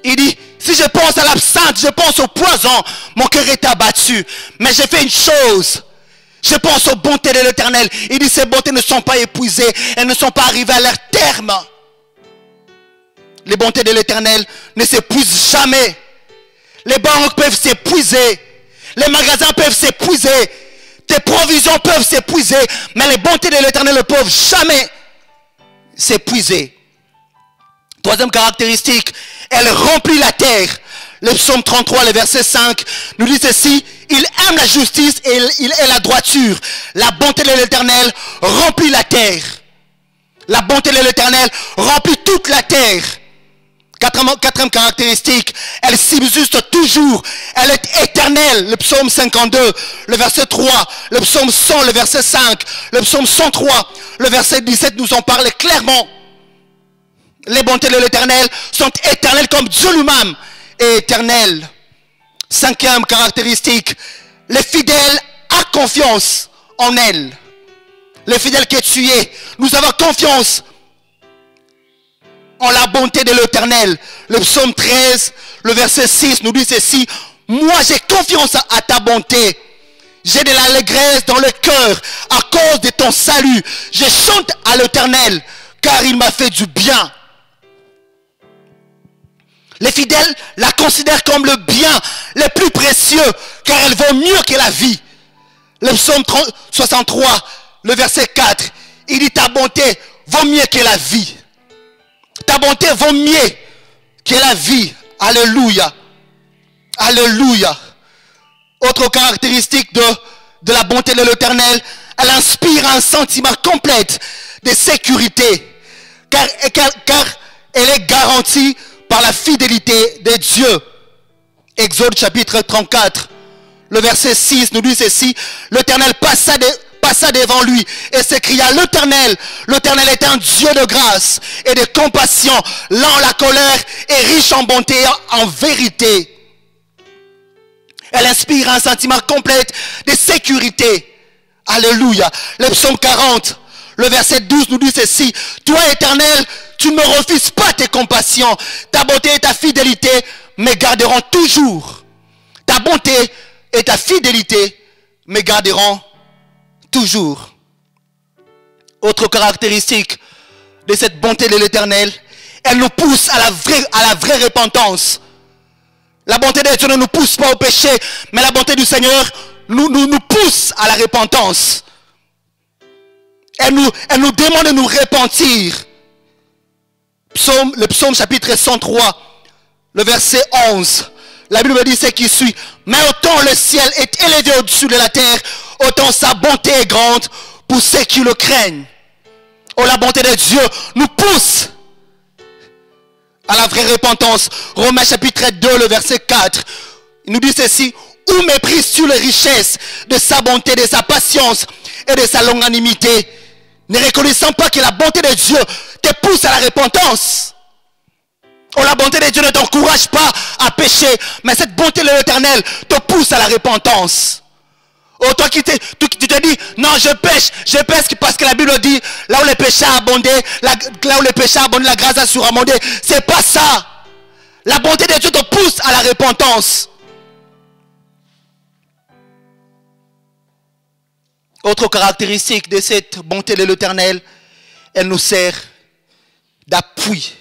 Il dit, si je pense à l'absinthe, je pense au poison, mon cœur est abattu. Mais j'ai fait une chose. Je pense aux bontés de l'Éternel. Il dit, ces bontés ne sont pas épuisées. Elles ne sont pas arrivées à leur terme. Les bontés de l'Éternel ne s'épuisent jamais. Les banques peuvent s'épuiser. Les magasins peuvent s'épuiser. Tes provisions peuvent s'épuiser. Mais les bontés de l'Éternel ne peuvent jamais s'épuiser. Troisième caractéristique, elle remplit la terre. Le psaume 33, le verset 5, nous dit ceci. Il aime la justice et il est la droiture. La bonté de l'Éternel remplit la terre. La bonté de l'Éternel remplit toute la terre. Quatrième caractéristique, elle subsiste toujours. Elle est éternelle. Le psaume 52, le verset 3. Le psaume 100, le verset 5. Le psaume 103, le verset 17 nous en parle clairement. Les bontés de l'Éternel sont éternelles comme Dieu lui-même est éternel. Cinquième caractéristique, les fidèles ont confiance en elle. Les fidèles que tu es, nous avons confiance en la bonté de l'Éternel. Le psaume 13, le verset 6 nous dit ceci: moi j'ai confiance à ta bonté. J'ai de l'allégresse dans le cœur à cause de ton salut. Je chante à l'Éternel car il m'a fait du bien. Les fidèles la considèrent comme le bien le plus précieux car elle vaut mieux que la vie. Le psaume 63, le verset 4, il dit ta bonté vaut mieux que la vie. Ta bonté vaut mieux que la vie. Alléluia. Alléluia. Autre caractéristique de la bonté de l'Éternel, elle inspire un sentiment complet de sécurité. Car elle est garantie par la fidélité de Dieu. Exode chapitre 34, le verset 6 nous dit ceci: l'Éternel passa devant lui et s'écria: l'Éternel est un Dieu de grâce et de compassion, lent à la colère et riche en bonté et en vérité. Elle inspire un sentiment complet de sécurité. Alléluia. Le psaume 40, le verset 12 nous dit ceci: toi, Éternel, tu ne me refuses pas tes compassions. Ta bonté et ta fidélité me garderont toujours. Ta bonté et ta fidélité me garderont toujours. Autre caractéristique de cette bonté de l'Éternel, elle nous pousse à la vraie repentance. La bonté de Dieu ne nous pousse pas au péché, mais la bonté du Seigneur nous pousse à la repentance. Elle nous demande de nous repentir. Le psaume chapitre 103, le verset 11. La Bible dit ce qui suit: mais autant le ciel est élevé au-dessus de la terre, autant sa bonté est grande pour ceux qui le craignent. Oh, la bonté de Dieu nous pousse à la vraie repentance. Romains chapitre 2, le verset 4. Il nous dit ceci: où méprises-tu les richesses de sa bonté, de sa patience et de sa longanimité, ne reconnaissant pas que la bonté de Dieu te pousse à la repentance? Oh, la bonté de Dieu ne t'encourage pas à pécher, mais cette bonté de l'Éternel te pousse à la repentance. Oh, toi qui te dis: non, je pêche parce que la Bible dit, là où le péché a abondé, la grâce a surabondé. C'est pas ça. La bonté de Dieu te pousse à la repentance. Autre caractéristique de cette bonté de l'Éternel, elle nous sert d'appui.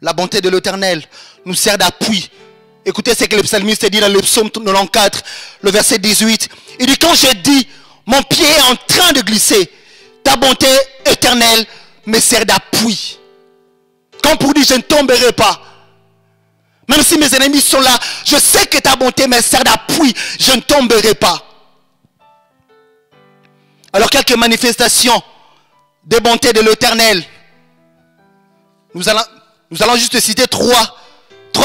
La bonté de l'Éternel nous sert d'appui. Écoutez ce que le psalmiste dit dans le psaume 94, le verset 18. Il dit: quand je dis, mon pied est en train de glisser, ta bonté éternelle me sert d'appui. Quand pour dire, je ne tomberai pas. Même si mes ennemis sont là, je sais que ta bonté me sert d'appui. Je ne tomberai pas. Alors, quelques manifestations de bonté de l'Éternel. Nous allons juste citer trois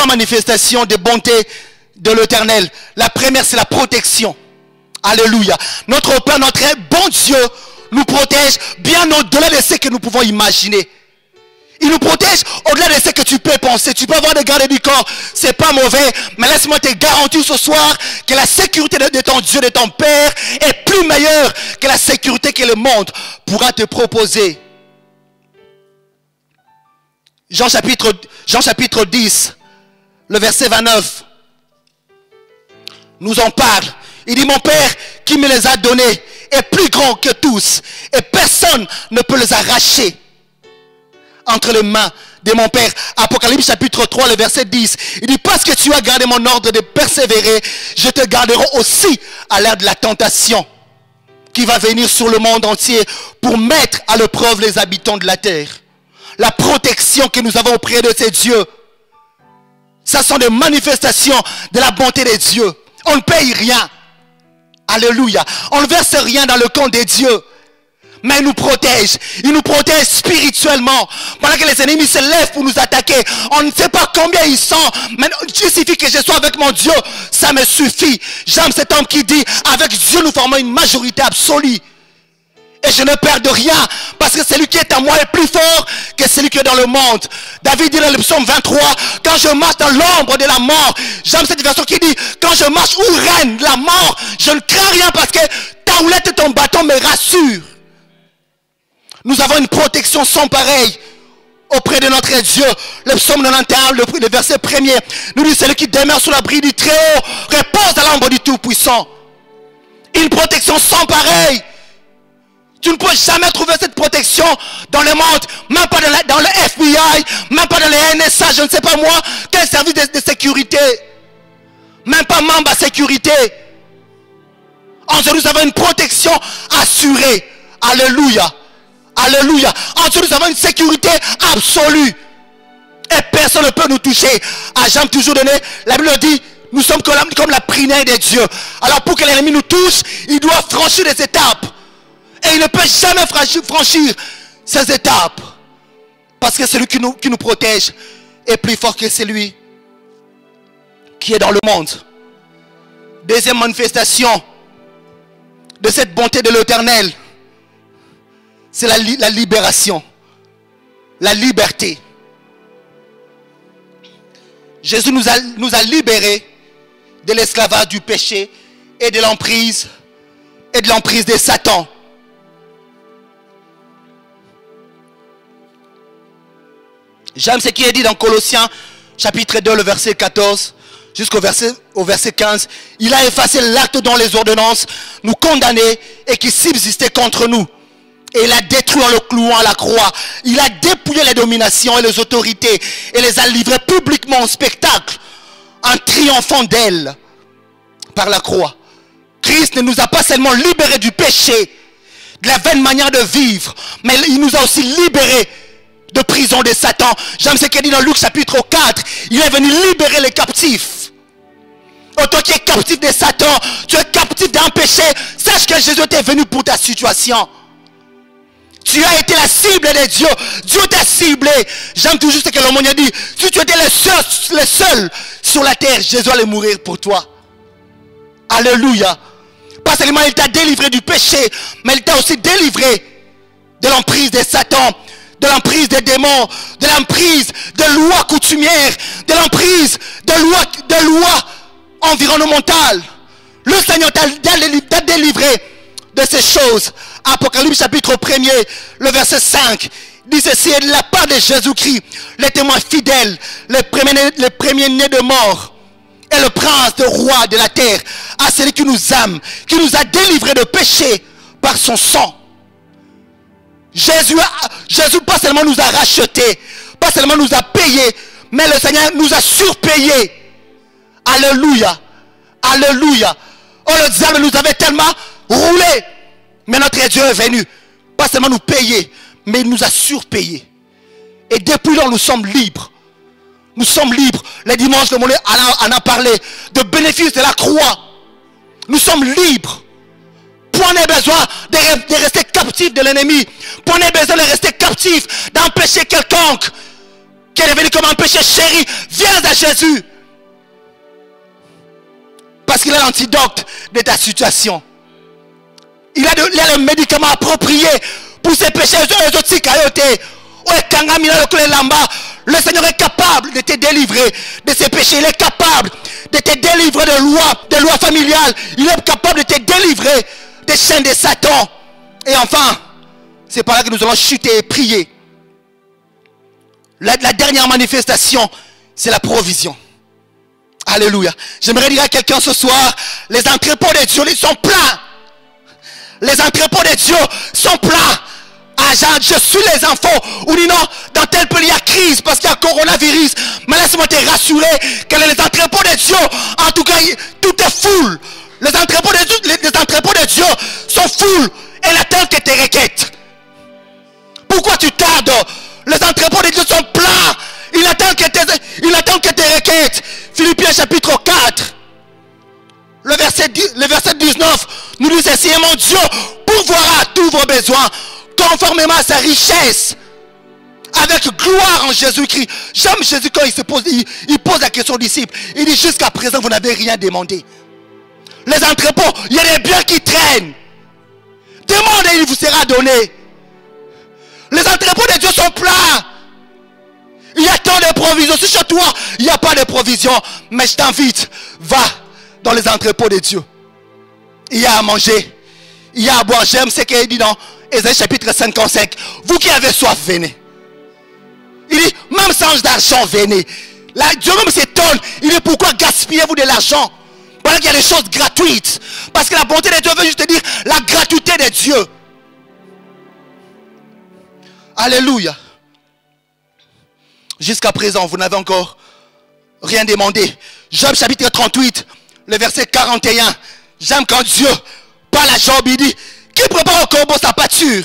manifestations de bonté de l'Éternel. La première, c'est la protection. Alléluia. Notre Père, notre bon Dieu, nous protège bien au-delà de ce que nous pouvons imaginer. Il nous protège au-delà de ce que tu peux penser. Tu peux avoir des gardes du corps, c'est pas mauvais, mais laisse-moi te garantir ce soir que la sécurité de ton Dieu, de ton Père, est plus meilleure que la sécurité que le monde pourra te proposer. Jean chapitre 10, le verset 29, nous en parle. Il dit: mon Père qui me les a donnés est plus grand que tous, et personne ne peut les arracher entre les mains de mon Père. Apocalypse chapitre 3, le verset 10. Il dit: parce que tu as gardé mon ordre de persévérer, je te garderai aussi à l'heure de la tentation qui va venir sur le monde entier pour mettre à l'épreuve les habitants de la terre. La protection que nous avons auprès de ces dieux, ça sont des manifestations de la bonté de Dieu. On ne paye rien. Alléluia. On ne verse rien dans le compte de Dieu. Mais il nous protège. Il nous protège spirituellement. Pendant que les ennemis se lèvent pour nous attaquer, on ne sait pas combien ils sont. Mais il suffit que je sois avec mon Dieu. Ça me suffit. J'aime cet homme qui dit: avec Dieu nous formons une majorité absolue. Et je ne perds de rien, parce que celui qui est en moi est plus fort que celui qui est dans le monde. David dit dans le psaume 23, quand je marche dans l'ombre de la mort, j'aime cette version qui dit, quand je marche où règne la mort, je ne crains rien parce que ta houlette et ton bâton me rassurent. Nous avons une protection sans pareil auprès de notre Dieu. Le psaume 91, le verset 1er, nous dit, celui qui demeure sous l'abri du Très-Haut repose à l'ombre du Tout-Puissant. Une protection sans pareil. Tu ne peux jamais trouver cette protection dans le monde, même pas dans le FBI, même pas dans le NSA, je ne sais pas moi, quel service de sécurité. Même pas membre à sécurité. En Dieu, nous avons une protection assurée. Alléluia. Alléluia. En Dieu, nous avons une sécurité absolue. Et personne ne peut nous toucher. À Jean toujours donné, la Bible dit, nous sommes comme la prunelle de Dieu. Alors pour que l'ennemi nous touche, il doit franchir des étapes. Et il ne peut jamais franchir ces étapes. Parce que celui qui nous protège est plus fort que celui qui est dans le monde. Deuxième manifestation de cette bonté de l'Éternel, c'est la libération. La liberté. Jésus nous a libérés de l'esclavage du péché et de l'emprise de Satan. J'aime ce qui est dit dans Colossiens chapitre 2, le verset 14 jusqu'au verset 15. Il a effacé l'acte dont les ordonnances nous condamnaient et qui subsistait contre nous. Et il a détruit en le clouant à la croix. Il a dépouillé les dominations et les autorités et les a livrées publiquement au spectacle en triomphant d'elles par la croix. Christ ne nous a pas seulement libérés du péché, de la vaine manière de vivre, mais il nous a aussi libérés de prison de Satan. J'aime ce qu'il dit dans Luc chapitre 4. Il est venu libérer les captifs. Oh, toi qui es captif de Satan, tu es captif d'un péché, sache que Jésus est venu pour ta situation. Tu as été la cible de Dieu. Dieu t'a ciblé. J'aime toujours ce que l'aumônier dit. Si tu étais le seul sur la terre, Jésus allait mourir pour toi. Alléluia. Pas seulement il t'a délivré du péché, mais il t'a aussi délivré de l'emprise de Satan, de l'emprise des démons, de l'emprise de lois coutumières, de l'emprise de lois environnementales. Le Seigneur t'a délivré de ces choses. Apocalypse chapitre 1er, le verset 5 dit ceci: est de la part de Jésus-Christ, le témoin fidèle, le premier-né de mort, et le prince de roi de la terre, à celui qui nous aime, qui nous a délivrés de péché par son sang. Jésus pas seulement nous a rachetés, pas seulement nous a payés, mais le Seigneur nous a surpayés. Alléluia. Alléluia. Oh, le diable nous avait tellement roulé, mais notre Dieu est venu, pas seulement nous payer, mais il nous a surpayés. Et depuis lors, nous sommes libres. Nous sommes libres. Les dimanches, le monde en a parlé de bénéfices de la croix. Nous sommes libres. Point n'est besoin de rester captif de l'ennemi. Point n'est besoin de rester captif d'un péché quelconque qui est devenu comme un péché chéri. Viens à Jésus. Parce qu'il est l'antidote de ta situation. Il a le médicament approprié pour ces péchés. Le Seigneur est capable de te délivrer de ces péchés. Il est capable de te délivrer de lois familiales. Il est capable de te délivrer des chaînes de Satan. Et enfin, c'est par là que nous allons chuter et prier. La dernière manifestation, c'est la provision. Alléluia. J'aimerais dire à quelqu'un ce soir, les entrepôts de Dieu, ils sont pleins. Les entrepôts de Dieu sont pleins. Ah, je suis les infos. Ou dis non, dans tel pays il y a crise parce qu'il y a coronavirus. Mais laisse-moi te rassurer que les entrepôts de Dieu, en tout cas, tout est full. Les entrepôts de Dieu sont full. Et la terre que tes requêtes. Pourquoi tu tardes? Les entrepôts de Dieu sont pleins. Il attend que tes requêtes. Philippiens chapitre 4. Le verset 19 nous dit ceci: et mon Dieu pourvoira tous vos besoins conformément à sa richesse avec gloire en Jésus-Christ. J'aime Jésus quand il pose la question aux disciples. Il dit: jusqu'à présent vous n'avez rien demandé. Les entrepôts, il y a des biens qui traînent. Demandez et il vous sera donné. Les entrepôts de Dieu sont pleins. Il y a tant de provisions. Si chez toi, il n'y a pas de provisions, mais je t'invite, va dans les entrepôts de Dieu. Il y a à manger, il y a à boire. J'aime ce qu'il dit dans Ésaïe chapitre 55. Vous qui avez soif, venez. Il dit, même sans d'argent, venez. Là, Dieu même s'étonne. Il dit, pourquoi gaspillez-vous de l'argent pendant qu'il y a des choses gratuites? Parce que la bonté de Dieu veut juste dire la gratuité de Dieu. Alléluia. Jusqu'à présent, vous n'avez encore rien demandé. Job chapitre 38, le verset 41. J'aime quand Dieu parle à Job, il dit, qui prépare au corbeau sa pâture?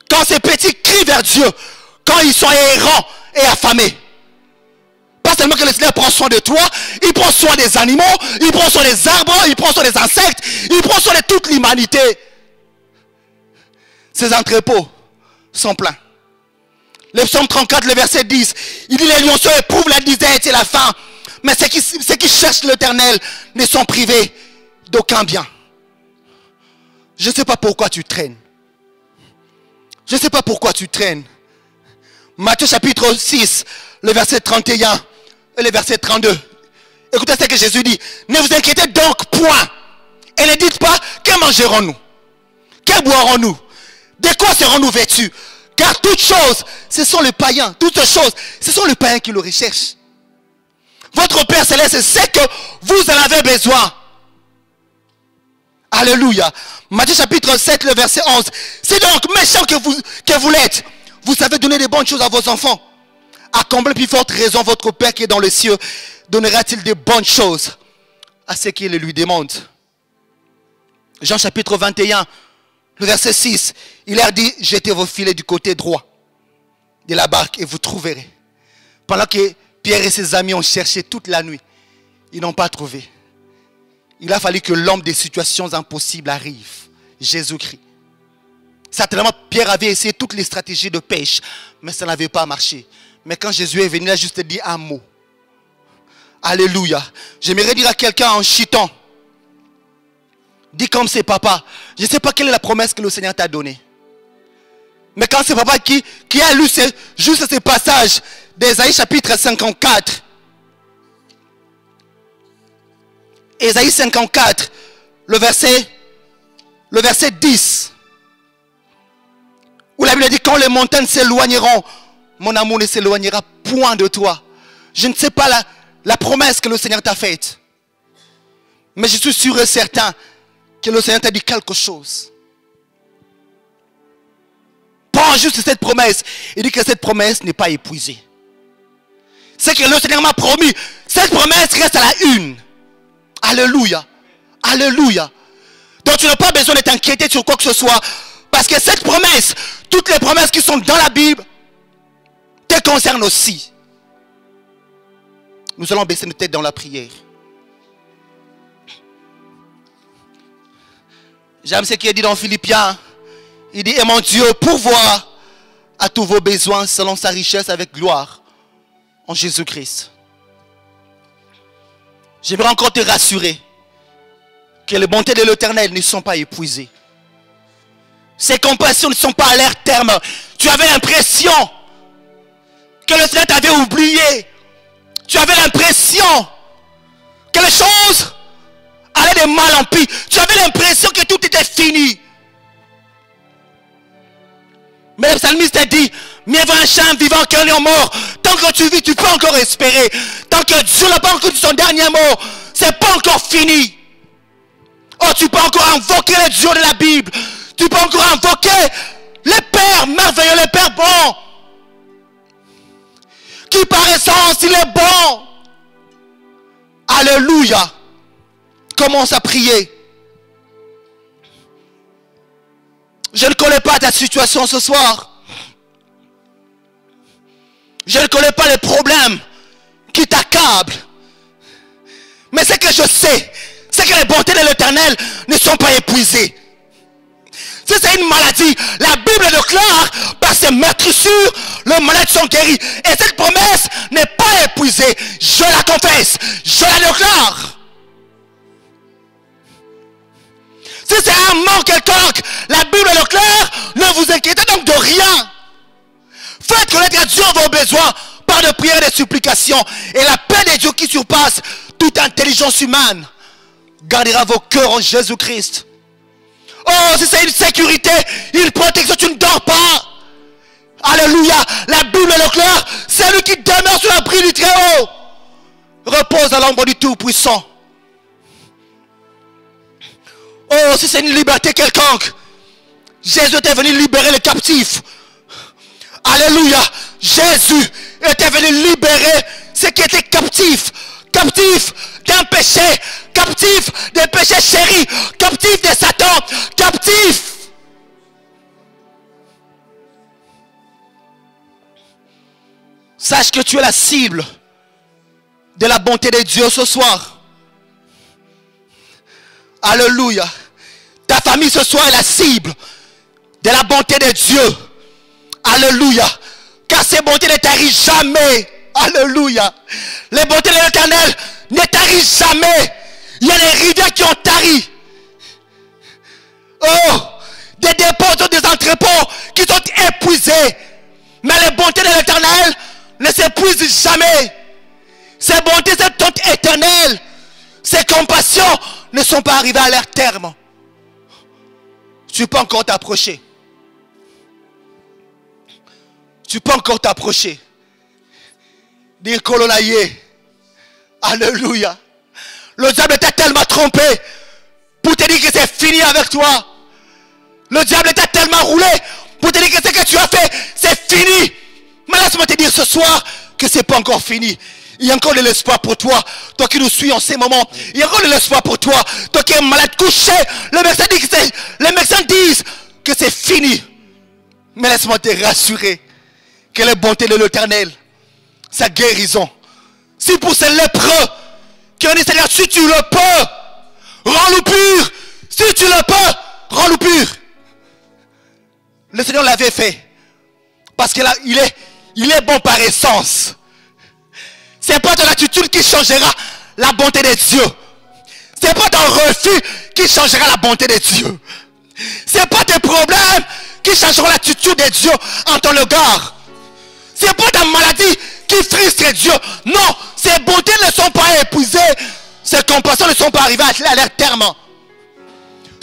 Quand ces petits crient vers Dieu, quand ils sont errants et affamés. Pas seulement que le Seigneur prend soin de toi, il prend soin des animaux, il prend soin des arbres, il prend soin des insectes, il prend soin de toute l'humanité. Ces entrepôts sont pleins. Le psaume 34, le verset 10, il dit, les lionceaux éprouvent la disette et la faim, mais ceux qui cherchent l'Éternel ne sont privés d'aucun bien. Je ne sais pas pourquoi tu traînes. Je ne sais pas pourquoi tu traînes. Matthieu chapitre 6, le verset 31 et le verset 32. Écoutez ce que Jésus dit. Ne vous inquiétez donc point. Et ne dites pas, que mangerons-nous? Que boirons-nous? De quoi serons-nous vêtus? Car toutes choses, ce sont les païens. Toutes choses, ce sont les païens qui le recherchent. Votre Père Céleste sait que vous en avez besoin. Alléluia. Matthieu chapitre 7, le verset 11. C'est donc méchant que vous l'êtes. Vous savez donner des bonnes choses à vos enfants. À combien plus forte raison votre Père qui est dans les cieux donnera-t-il des bonnes choses à ceux qui le lui demandent? Jean chapitre 21, le verset 6. Il leur dit, jetez vos filets du côté droit de la barque et vous trouverez. Pendant que Pierre et ses amis ont cherché toute la nuit, ils n'ont pas trouvé. Il a fallu que l'homme des situations impossibles arrive, Jésus-Christ. Certainement, Pierre avait essayé toutes les stratégies de pêche, mais ça n'avait pas marché. Mais quand Jésus est venu, il a juste dit un mot. Alléluia. J'aimerais dire à quelqu'un en chutant, dis comme c'est papa. Je ne sais pas quelle est la promesse que le Seigneur t'a donnée. Mais quand c'est papa qui a lu juste ces passages d'Ésaïe chapitre 54. Ésaïe 54, le verset 10. Où la Bible dit, quand les montagnes s'éloigneront, mon amour ne s'éloignera point de toi. Je ne sais pas la promesse que le Seigneur t'a faite. Mais je suis sûr et certain que le Seigneur t'a dit quelque chose. Prends juste cette promesse. Il dit que cette promesse n'est pas épuisée. C'est que le Seigneur m'a promis. Cette promesse reste à la une. Alléluia. Alléluia. Donc tu n'as pas besoin de t'inquiéter sur quoi que ce soit. Parce que cette promesse, toutes les promesses qui sont dans la Bible, te concernent aussi. Nous allons baisser nos têtes dans la prière. J'aime ce qui est dit dans Philippiens. Il dit, et mon Dieu pourvoira à tous vos besoins selon sa richesse avec gloire en Jésus-Christ. J'aimerais encore te rassurer que les bontés de l'Éternel ne sont pas épuisées. Ses compassions ne sont pas à leur terme. Tu avais l'impression que le Seigneur t'avait oublié. Tu avais l'impression que les choses allaient de mal en pis. Tu avais l'impression que tout était fini. Mais le psalmiste a dit, mieux vaut un chien vivant qu'un lion mort. Tant que tu vis, tu peux encore espérer. Tant que Dieu n'a pas encore dit son dernier mot, c'est pas encore fini. Oh, tu peux encore invoquer le Dieu de la Bible. Tu peux encore invoquer le Père merveilleux, le Père bon. Qui par essence, il est bon. Alléluia. Commence à prier. Je ne connais pas ta situation ce soir. Je ne connais pas les problèmes qui t'accablent. Mais ce que je sais, c'est que les bontés de l'Éternel ne sont pas épuisées. Si c'est une maladie, la Bible déclare, par ses meurtrissures, les malades sont guéris. Et cette promesse n'est pas épuisée. Je la confesse, je la déclare. Si c'est un manque quelconque, la Bible est claire, ne vous inquiétez donc de rien. Faites connaître à Dieu vos besoins par de prières et de supplications. Et la paix de Dieu qui surpasse toute intelligence humaine gardera vos cœurs en Jésus-Christ. Oh, si c'est une sécurité, une protection, tu ne dors pas. Alléluia. La Bible est claire. Celui qui demeure sur l'abri du Très-Haut repose à l'ombre du Tout-Puissant. Oh, si c'est une liberté quelconque, Jésus était venu libérer les captifs. Alléluia. Jésus était venu libérer ceux qui étaient captifs. Captifs d'un péché. Captifs des péchés chéris. Captifs de Satan. Captifs. Sache que tu es la cible de la bonté de Dieu ce soir. Alléluia. Ta famille ce soir est la cible de la bonté de Dieu. Alléluia. Car ces bontés ne tarissent jamais. Alléluia. Les bontés de l'Éternel ne tarissent jamais. Il y a des rivières qui ont tari. Oh, des dépôts, des entrepôts qui sont épuisés. Mais les bontés de l'Éternel ne s'épuisent jamais. Ces bontés sont éternelles. Ces compassions ne sont pas arrivées à leur terme. Tu peux encore t'approcher. Tu peux encore t'approcher. Dire Kololaye. Alléluia. Le diable t'a tellement trompé pour te dire que c'est fini avec toi. Le diable t'a tellement roulé pour te dire que ce que tu as fait, c'est fini. Mais laisse-moi te dire ce soir que ce n'est pas encore fini. Il y a encore de l'espoir pour toi. Toi qui nous suis en ces moments. Il y a encore de l'espoir pour toi. Toi qui es malade, couché. Les médecins disent que c'est fini. Mais laisse-moi te rassurer que les bontés de l'Éternel, sa guérison. Si pour ces lépreux qui ont dit Seigneur, si tu le peux, rends-le pur. Si tu le peux, rends-le pur. Le Seigneur l'avait fait. Parce qu'il est bon par essence. Ce n'est pas ton attitude qui changera la bonté de Dieu. Ce n'est pas ton refus qui changera la bonté de Dieu. Ce n'est pas tes problèmes qui changeront l'attitude de Dieu en ton regard. Ce n'est pas ta maladie qui frustre Dieu. Non, ces bontés ne sont pas épuisées. Ces compassions ne sont pas arrivées à leur terme.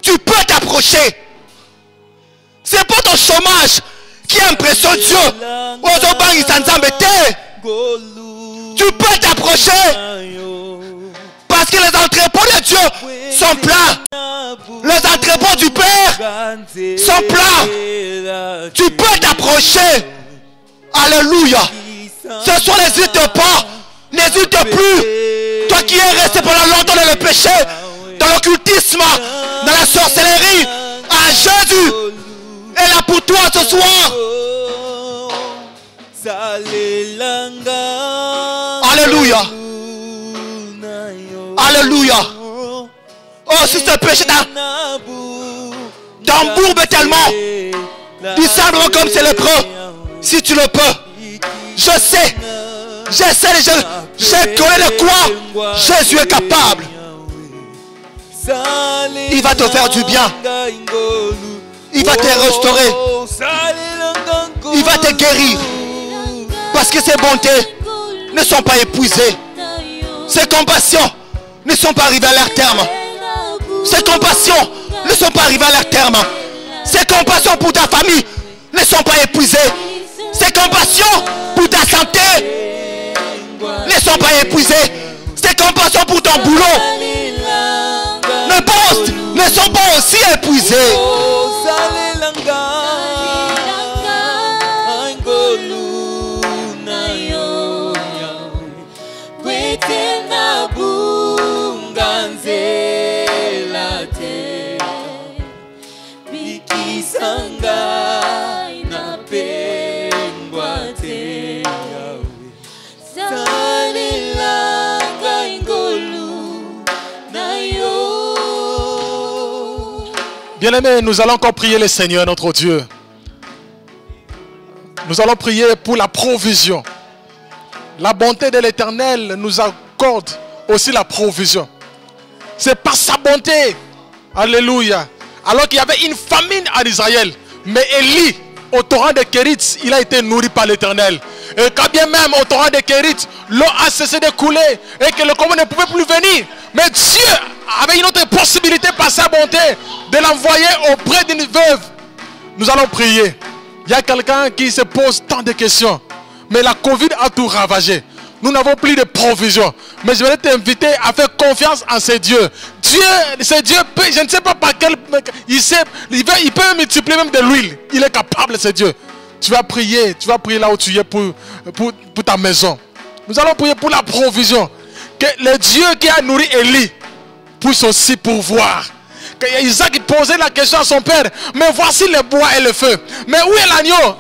Tu peux t'approcher. Ce n'est pas ton chômage qui impressionne Dieu. Tu peux t'approcher. Parce que les entrepôts de Dieu sont pleins. Les entrepôts du Père sont pleins. Tu peux t'approcher. Alléluia. Ce soir, n'hésite pas. N'hésite plus. Toi qui es resté pendant longtemps dans le péché, dans l'occultisme, dans la sorcellerie, Jésus est là pour toi ce soir. Alléluia. Alléluia. Oh, si ce péché t'embourbe tellement, dis simplement comme c'est le pro. Si tu le peux, je sais, je connais de quoi Jésus est capable. Il va te faire du bien. Il va te restaurer. Il va te guérir. Parce que ses bontés ne sont pas épuisées. Ses compassions ne sont pas arrivées à leur terme. Ses compassions ne sont pas arrivées à leur terme. Ses compassions pour ta famille ne sont pas épuisées. Ses compassions pour ta santé ne sont pas épuisées. Ses compassions pour ton boulot ne sont pas aussi épuisées. Bien-aimés, nous allons encore prier le Seigneur, notre Dieu. Nous allons prier pour la provision. La bonté de l'Éternel nous accorde aussi la provision. C'est par sa bonté Alléluia. Alors qu'il y avait une famine en Israël. Mais Élie, au torrent de Kérit, il a été nourri par l'Éternel. Et quand bien même au torrent de Kérit, l'eau a cessé de couler et que le commun ne pouvait plus venir. Mais Dieu avait une autre possibilité par sa bonté de l'envoyer auprès d'une veuve. Nous allons prier. Il y a quelqu'un qui se pose tant de questions. Mais la Covid a tout ravagé. Nous n'avons plus de provisions. Mais je vais t'inviter à faire confiance en ces dieux. Ce Dieu peut, je ne sais pas par quel... Il peut multiplier même de l'huile. Il est capable, ce Dieu. Tu vas prier là où tu es pour ta maison. Nous allons prier pour la provision. Que le Dieu qui a nourri Élie puisse aussi pourvoir. Que Isaac posait la question à son père. Mais voici le bois et le feu. Mais où est l'agneau?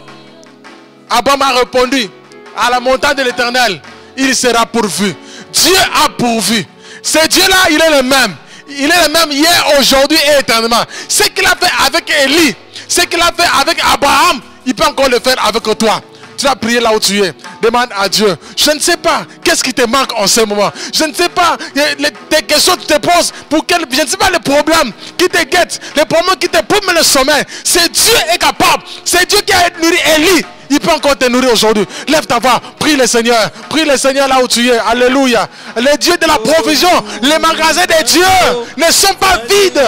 Abraham a répondu. À la montagne de l'Éternel, il sera pourvu. Dieu a pourvu. Ce Dieu-là, il est le même. Il est le même hier, aujourd'hui et éternellement. Ce qu'il a fait avec Élie, ce qu'il a fait avec Abraham, il peut encore le faire avec toi. Tu vas prier là où tu es. Demande à Dieu. Je ne sais pas qu'est-ce qui te manque en ce moment. Je ne sais pas des questions que tu te poses. Je ne sais pas les problèmes qui te guettent. Les problèmes qui te prennent le sommeil. C'est Dieu est capable. C'est Dieu qui a nourri Élie. Il peut encore te nourrir aujourd'hui. Lève ta voix. Prie le Seigneur. Prie le Seigneur là où tu es. Alléluia. Les dieux de la provision. Les magasins des dieux ne sont pas vides.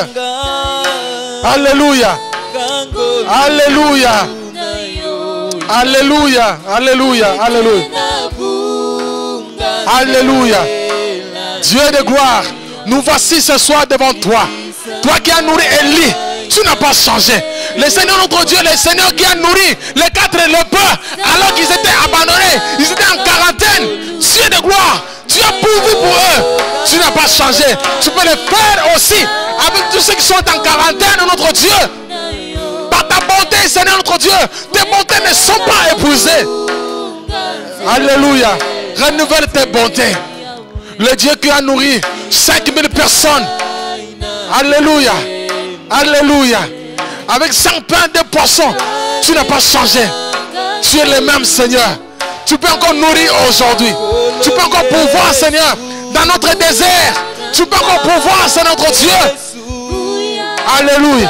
Alléluia. Alléluia. Alléluia, alléluia, alléluia. Alléluia. Dieu de gloire, nous voici ce soir devant toi. Toi qui as nourri Élie, tu n'as pas changé. Le Seigneur notre Dieu, le Seigneur qui a nourri les 4 lépreux alors qu'ils étaient abandonnés, ils étaient en quarantaine. Dieu de gloire, tu as pourvu pour eux. Tu n'as pas changé. Tu peux le faire aussi avec tous ceux qui sont en quarantaine, notre Dieu. Par ta bonté, Seigneur notre Dieu, tes bontés ne sont pas épuisées. Alléluia. Renouvelle tes bontés. Le Dieu qui a nourri 5000 personnes. Alléluia. Alléluia. Avec 5 pains de poissons, tu n'as pas changé. Tu es le même Seigneur. Tu peux encore nourrir aujourd'hui. Tu peux encore pouvoir, Seigneur, dans notre désert. Tu peux encore pouvoir, c'est notre Dieu. Alléluia.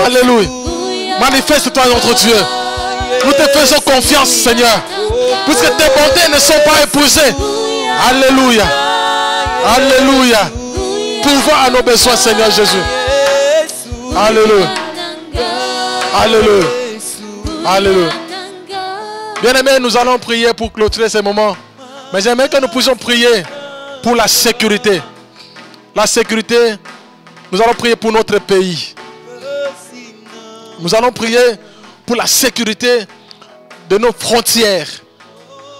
Alléluia. Manifeste-toi, notre Dieu. Nous te faisons confiance, Seigneur. Puisque tes bontés ne sont pas épuisées. Alléluia. Alléluia. Pourvois à nos besoins, Seigneur Jésus. Alléluia. Alléluia. Alléluia. Bien-aimés, nous allons prier pour clôturer ces moments. Mais j'aimerais que nous puissions prier pour la sécurité. La sécurité, nous allons prier pour notre pays. Nous allons prier pour la sécurité de nos frontières.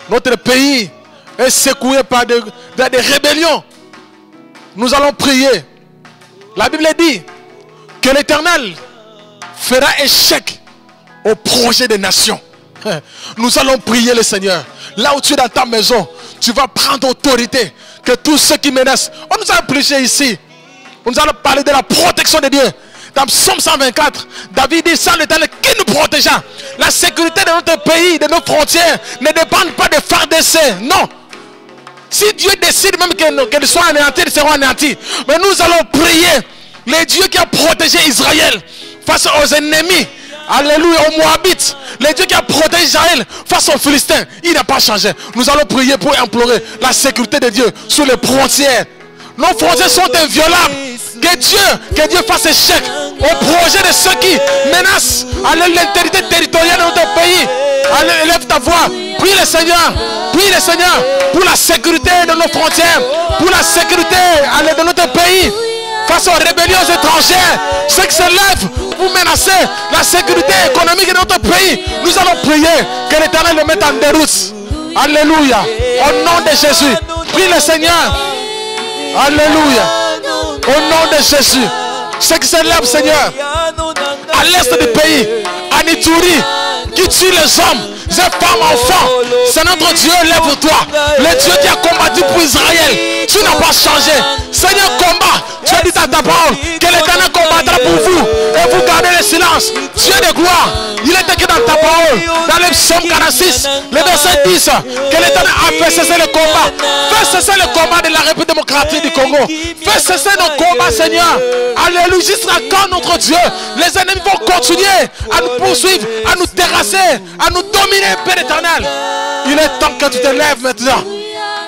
Notre pays est secoué par des rébellions. Nous allons prier. La Bible dit que l'Éternel fera échec au projet des nations. Nous allons prier le Seigneur. Là où tu es dans ta maison, tu vas prendre autorité. Que tous ceux qui menacent, on nous a prêché ici. On nous a parlé de la protection de Dieu. Dans Psaume 124, David dit ça, l'Éternel qui nous protégea. La sécurité de notre pays, de nos frontières, ne dépend pas de FARDC. Non. Si Dieu décide même qu'elle soit anéantie, ils seront anéantis. Mais nous allons prier le Dieu qui a protégé Israël face aux ennemis. Alléluia, aux Moabites. Le Dieu qui a protégé Israël face aux Philistins. Il n'a pas changé. Nous allons prier pour implorer la sécurité de Dieu sur les frontières. Nos frontières sont inviolables. Que Dieu fasse échec au projet de ceux qui menacent l'intégrité territoriale de notre pays. Allez, élève ta voix. Prie le Seigneur. Prie le Seigneur pour la sécurité de nos frontières. Pour la sécurité de notre pays. Face aux rébellions étrangères. Ceux qui se lèvent pour menacer la sécurité économique de notre pays. Nous allons prier que l'Éternel le mette en déroute. Alléluia. Au nom de Jésus. Prie le Seigneur. Alléluia. Au nom de Jésus. Ceux qui se lèvent, Seigneur, à l'est du pays, à Nitouri, qui tue les hommes, les femmes, enfants. C'est notre Dieu, lève-toi. Le Dieu qui a combattu pour Israël. Tu n'as pas changé. Seigneur, combat. Tu as dit à ta parole que l'Éternel combattra pour vous. Et vous gardez le silence. Dieu de gloire. Il est écrit dans ta parole, dans le psaume 46, le verset 10, que l'Éternel a fait cesser le combat. Fais cesser le combat de la République démocratique du Congo. Fais cesser nos combats, Seigneur. Alléluia. Jusqu'à quand, notre Dieu? Les ennemis vont continuer à nous poursuivre, à nous terrasser, à nous dominer, Père éternel. Il est temps que tu te lèves maintenant.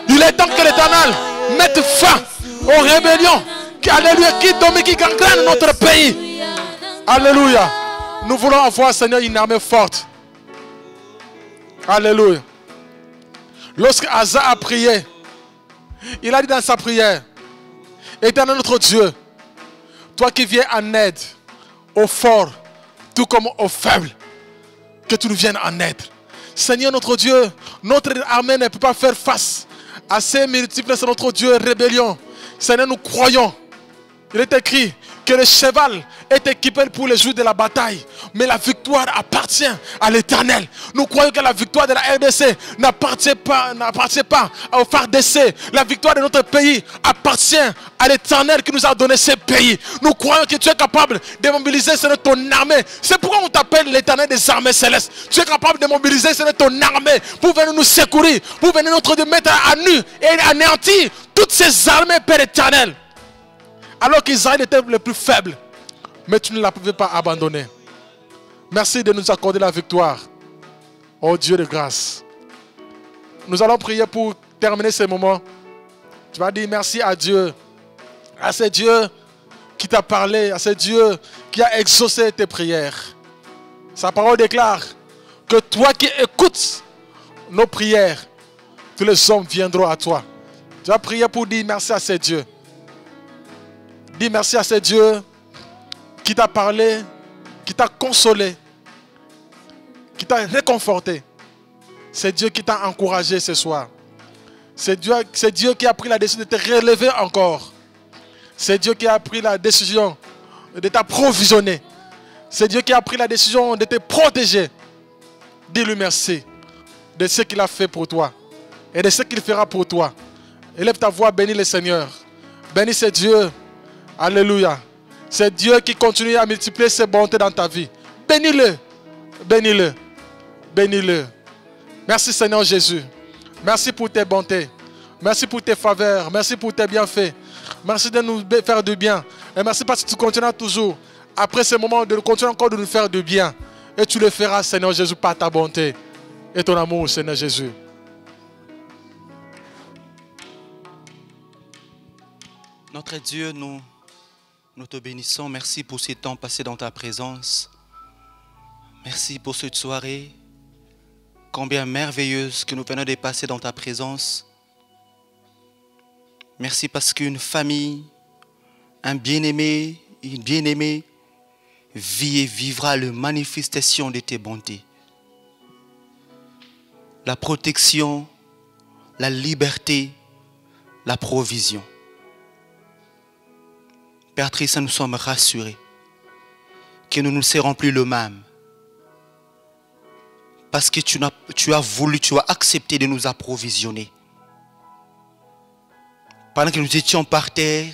Il est temps que l'Éternel mette fin aux rébellions. Alléluia. Qui domine, qui gangrène notre pays. Alléluia. Nous voulons avoir, Seigneur, une armée forte. Alléluia. Lorsque Asa a prié, il a dit dans sa prière, Éternel notre Dieu, toi qui viens en aide aux forts, tout comme aux faibles, que tu nous viennes en aide. Seigneur notre Dieu, notre armée ne peut pas faire face à ces multiples, c'est notre Dieu, rébellion. Seigneur, nous croyons. Il est écrit que le cheval est équipé pour les jours de la bataille. Mais la victoire appartient à l'Éternel. Nous croyons que la victoire de la RDC n'appartient pas au FARDC. La victoire de notre pays appartient à l'Éternel qui nous a donné ce pays. Nous croyons que tu es capable de mobiliser ton armée. C'est pourquoi on t'appelle l'Éternel des armées célestes. Tu es capable de mobiliser ton armée pour venir nous secourir, pour venir nous mettre à nu et anéantir toutes ces armées, Père éternel. Alors qu'Israël était le plus faible, mais tu ne l'avais pas abandonné. Merci de nous accorder la victoire. Oh Dieu de grâce. Nous allons prier pour terminer ce moment. Tu vas dire merci à Dieu. À ce Dieu qui t'a parlé. À ce Dieu qui a exaucé tes prières. Sa parole déclare que toi qui écoutes nos prières, tous les hommes viendront à toi. Tu vas prier pour dire merci à ce Dieu. Dis merci à ce Dieu qui t'a parlé, qui t'a consolé, qui t'a réconforté. C'est Dieu qui t'a encouragé ce soir. C'est Dieu qui a pris la décision de te relever encore. C'est Dieu qui a pris la décision de t'approvisionner. C'est Dieu qui a pris la décision de te protéger. Dis-lui merci de ce qu'il a fait pour toi et de ce qu'il fera pour toi. Élève ta voix, bénis le Seigneur. Bénis ce Dieu. Alléluia. C'est Dieu qui continue à multiplier ses bontés dans ta vie. Bénis-le. Bénis-le. Bénis-le. Merci Seigneur Jésus. Merci pour tes bontés. Merci pour tes faveurs. Merci pour tes bienfaits. Merci de nous faire du bien. Et merci parce que tu continues toujours, après ce moment, de continuer encore de nous faire du bien. Et tu le feras, Seigneur Jésus, par ta bonté et ton amour, Seigneur Jésus. Notre Dieu, nous te bénissons. Merci pour ces temps passés dans ta présence. Merci pour cette soirée. Combien merveilleuse que nous venons de passer dans ta présence. Merci parce qu'une famille, un bien-aimé, une bien-aimée vit et vivra la manifestation de tes bontés. La protection, la liberté, la provision. Père Tristan, nous sommes rassurés que nous ne serons plus le même. Parce que tu as voulu, tu as accepté de nous approvisionner. Pendant que nous étions par terre,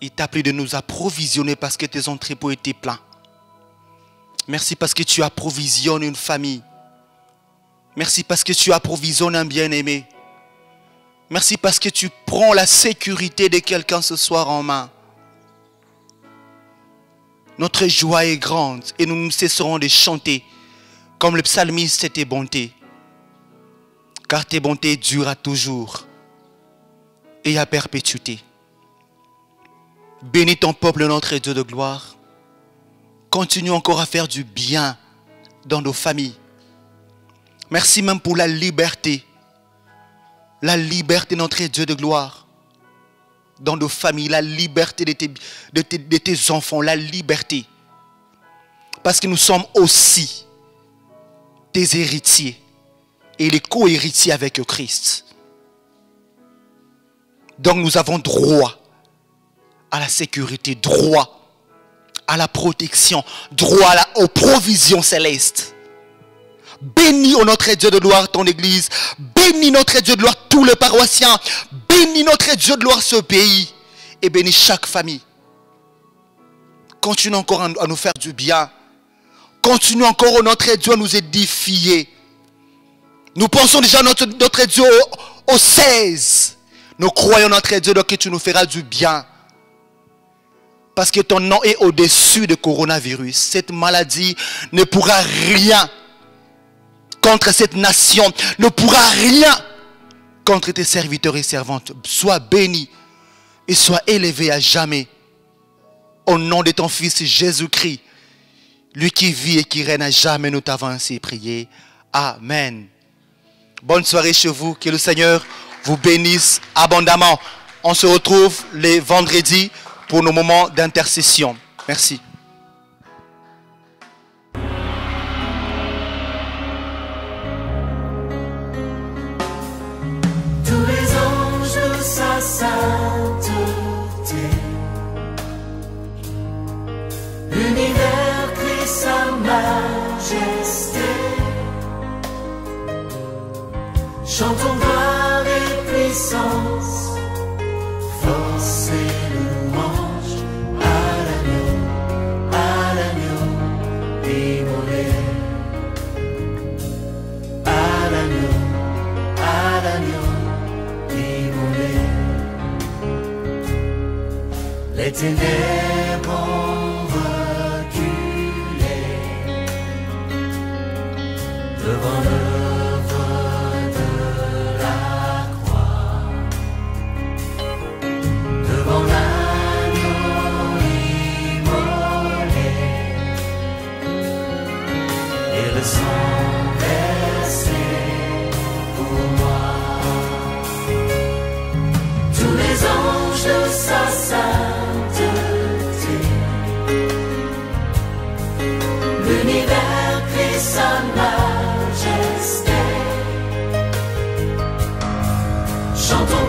il t'a plu de nous approvisionner parce que tes entrepôts étaient pleins. Merci parce que tu approvisionnes une famille. Merci parce que tu approvisionnes un bien-aimé. Merci parce que tu prends la sécurité de quelqu'un ce soir en main. Notre joie est grande et nous ne cesserons de chanter comme le psalmiste tes bontés. Car tes bontés durent à toujours et à perpétuité. Bénis ton peuple, notre Dieu de gloire. Continue encore à faire du bien dans nos familles. Merci même pour la liberté. La liberté, notre Dieu de gloire. Dans nos familles, la liberté de tes enfants, la liberté. Parce que nous sommes aussi tes héritiers et les co-héritiers avec Christ. Donc nous avons droit à la sécurité, droit à la protection, droit aux provisions célestes. Bénis, ô notre Dieu de gloire, ton église. Bénis, notre Dieu de gloire, tous les paroissiens. Bénis, notre Dieu de gloire, ce pays. Et bénis chaque famille. Continue encore à nous faire du bien. Continue encore, ô notre Dieu, à nous édifier. Nous pensons déjà notre Dieu au 16. Nous croyons, notre Dieu, que tu nous feras du bien. Parce que ton nom est au-dessus du coronavirus. Cette maladie ne pourra rien contre cette nation. Ne pourra rien contre tes serviteurs et servantes. Sois béni et sois élevé à jamais. Au nom de ton Fils Jésus-Christ, lui qui vit et qui règne à jamais, nous t'avons ainsi prié. Amen. Bonne soirée chez vous. Que le Seigneur vous bénisse abondamment. On se retrouve les vendredis pour nos moments d'intercession. Merci. Tous les anges de sa sainteté, l'univers crie sa majesté. Chantons gloire et puissance, force et louange à l'agneau immolé, à l'agneau immolé. Les ténèbres ont reculé devant l'œuvre de la croix, devant l'agneau immolé et le sang versé pour moi. Tous les anges de sa sainteté, l'univers crie sa majesté. Chantons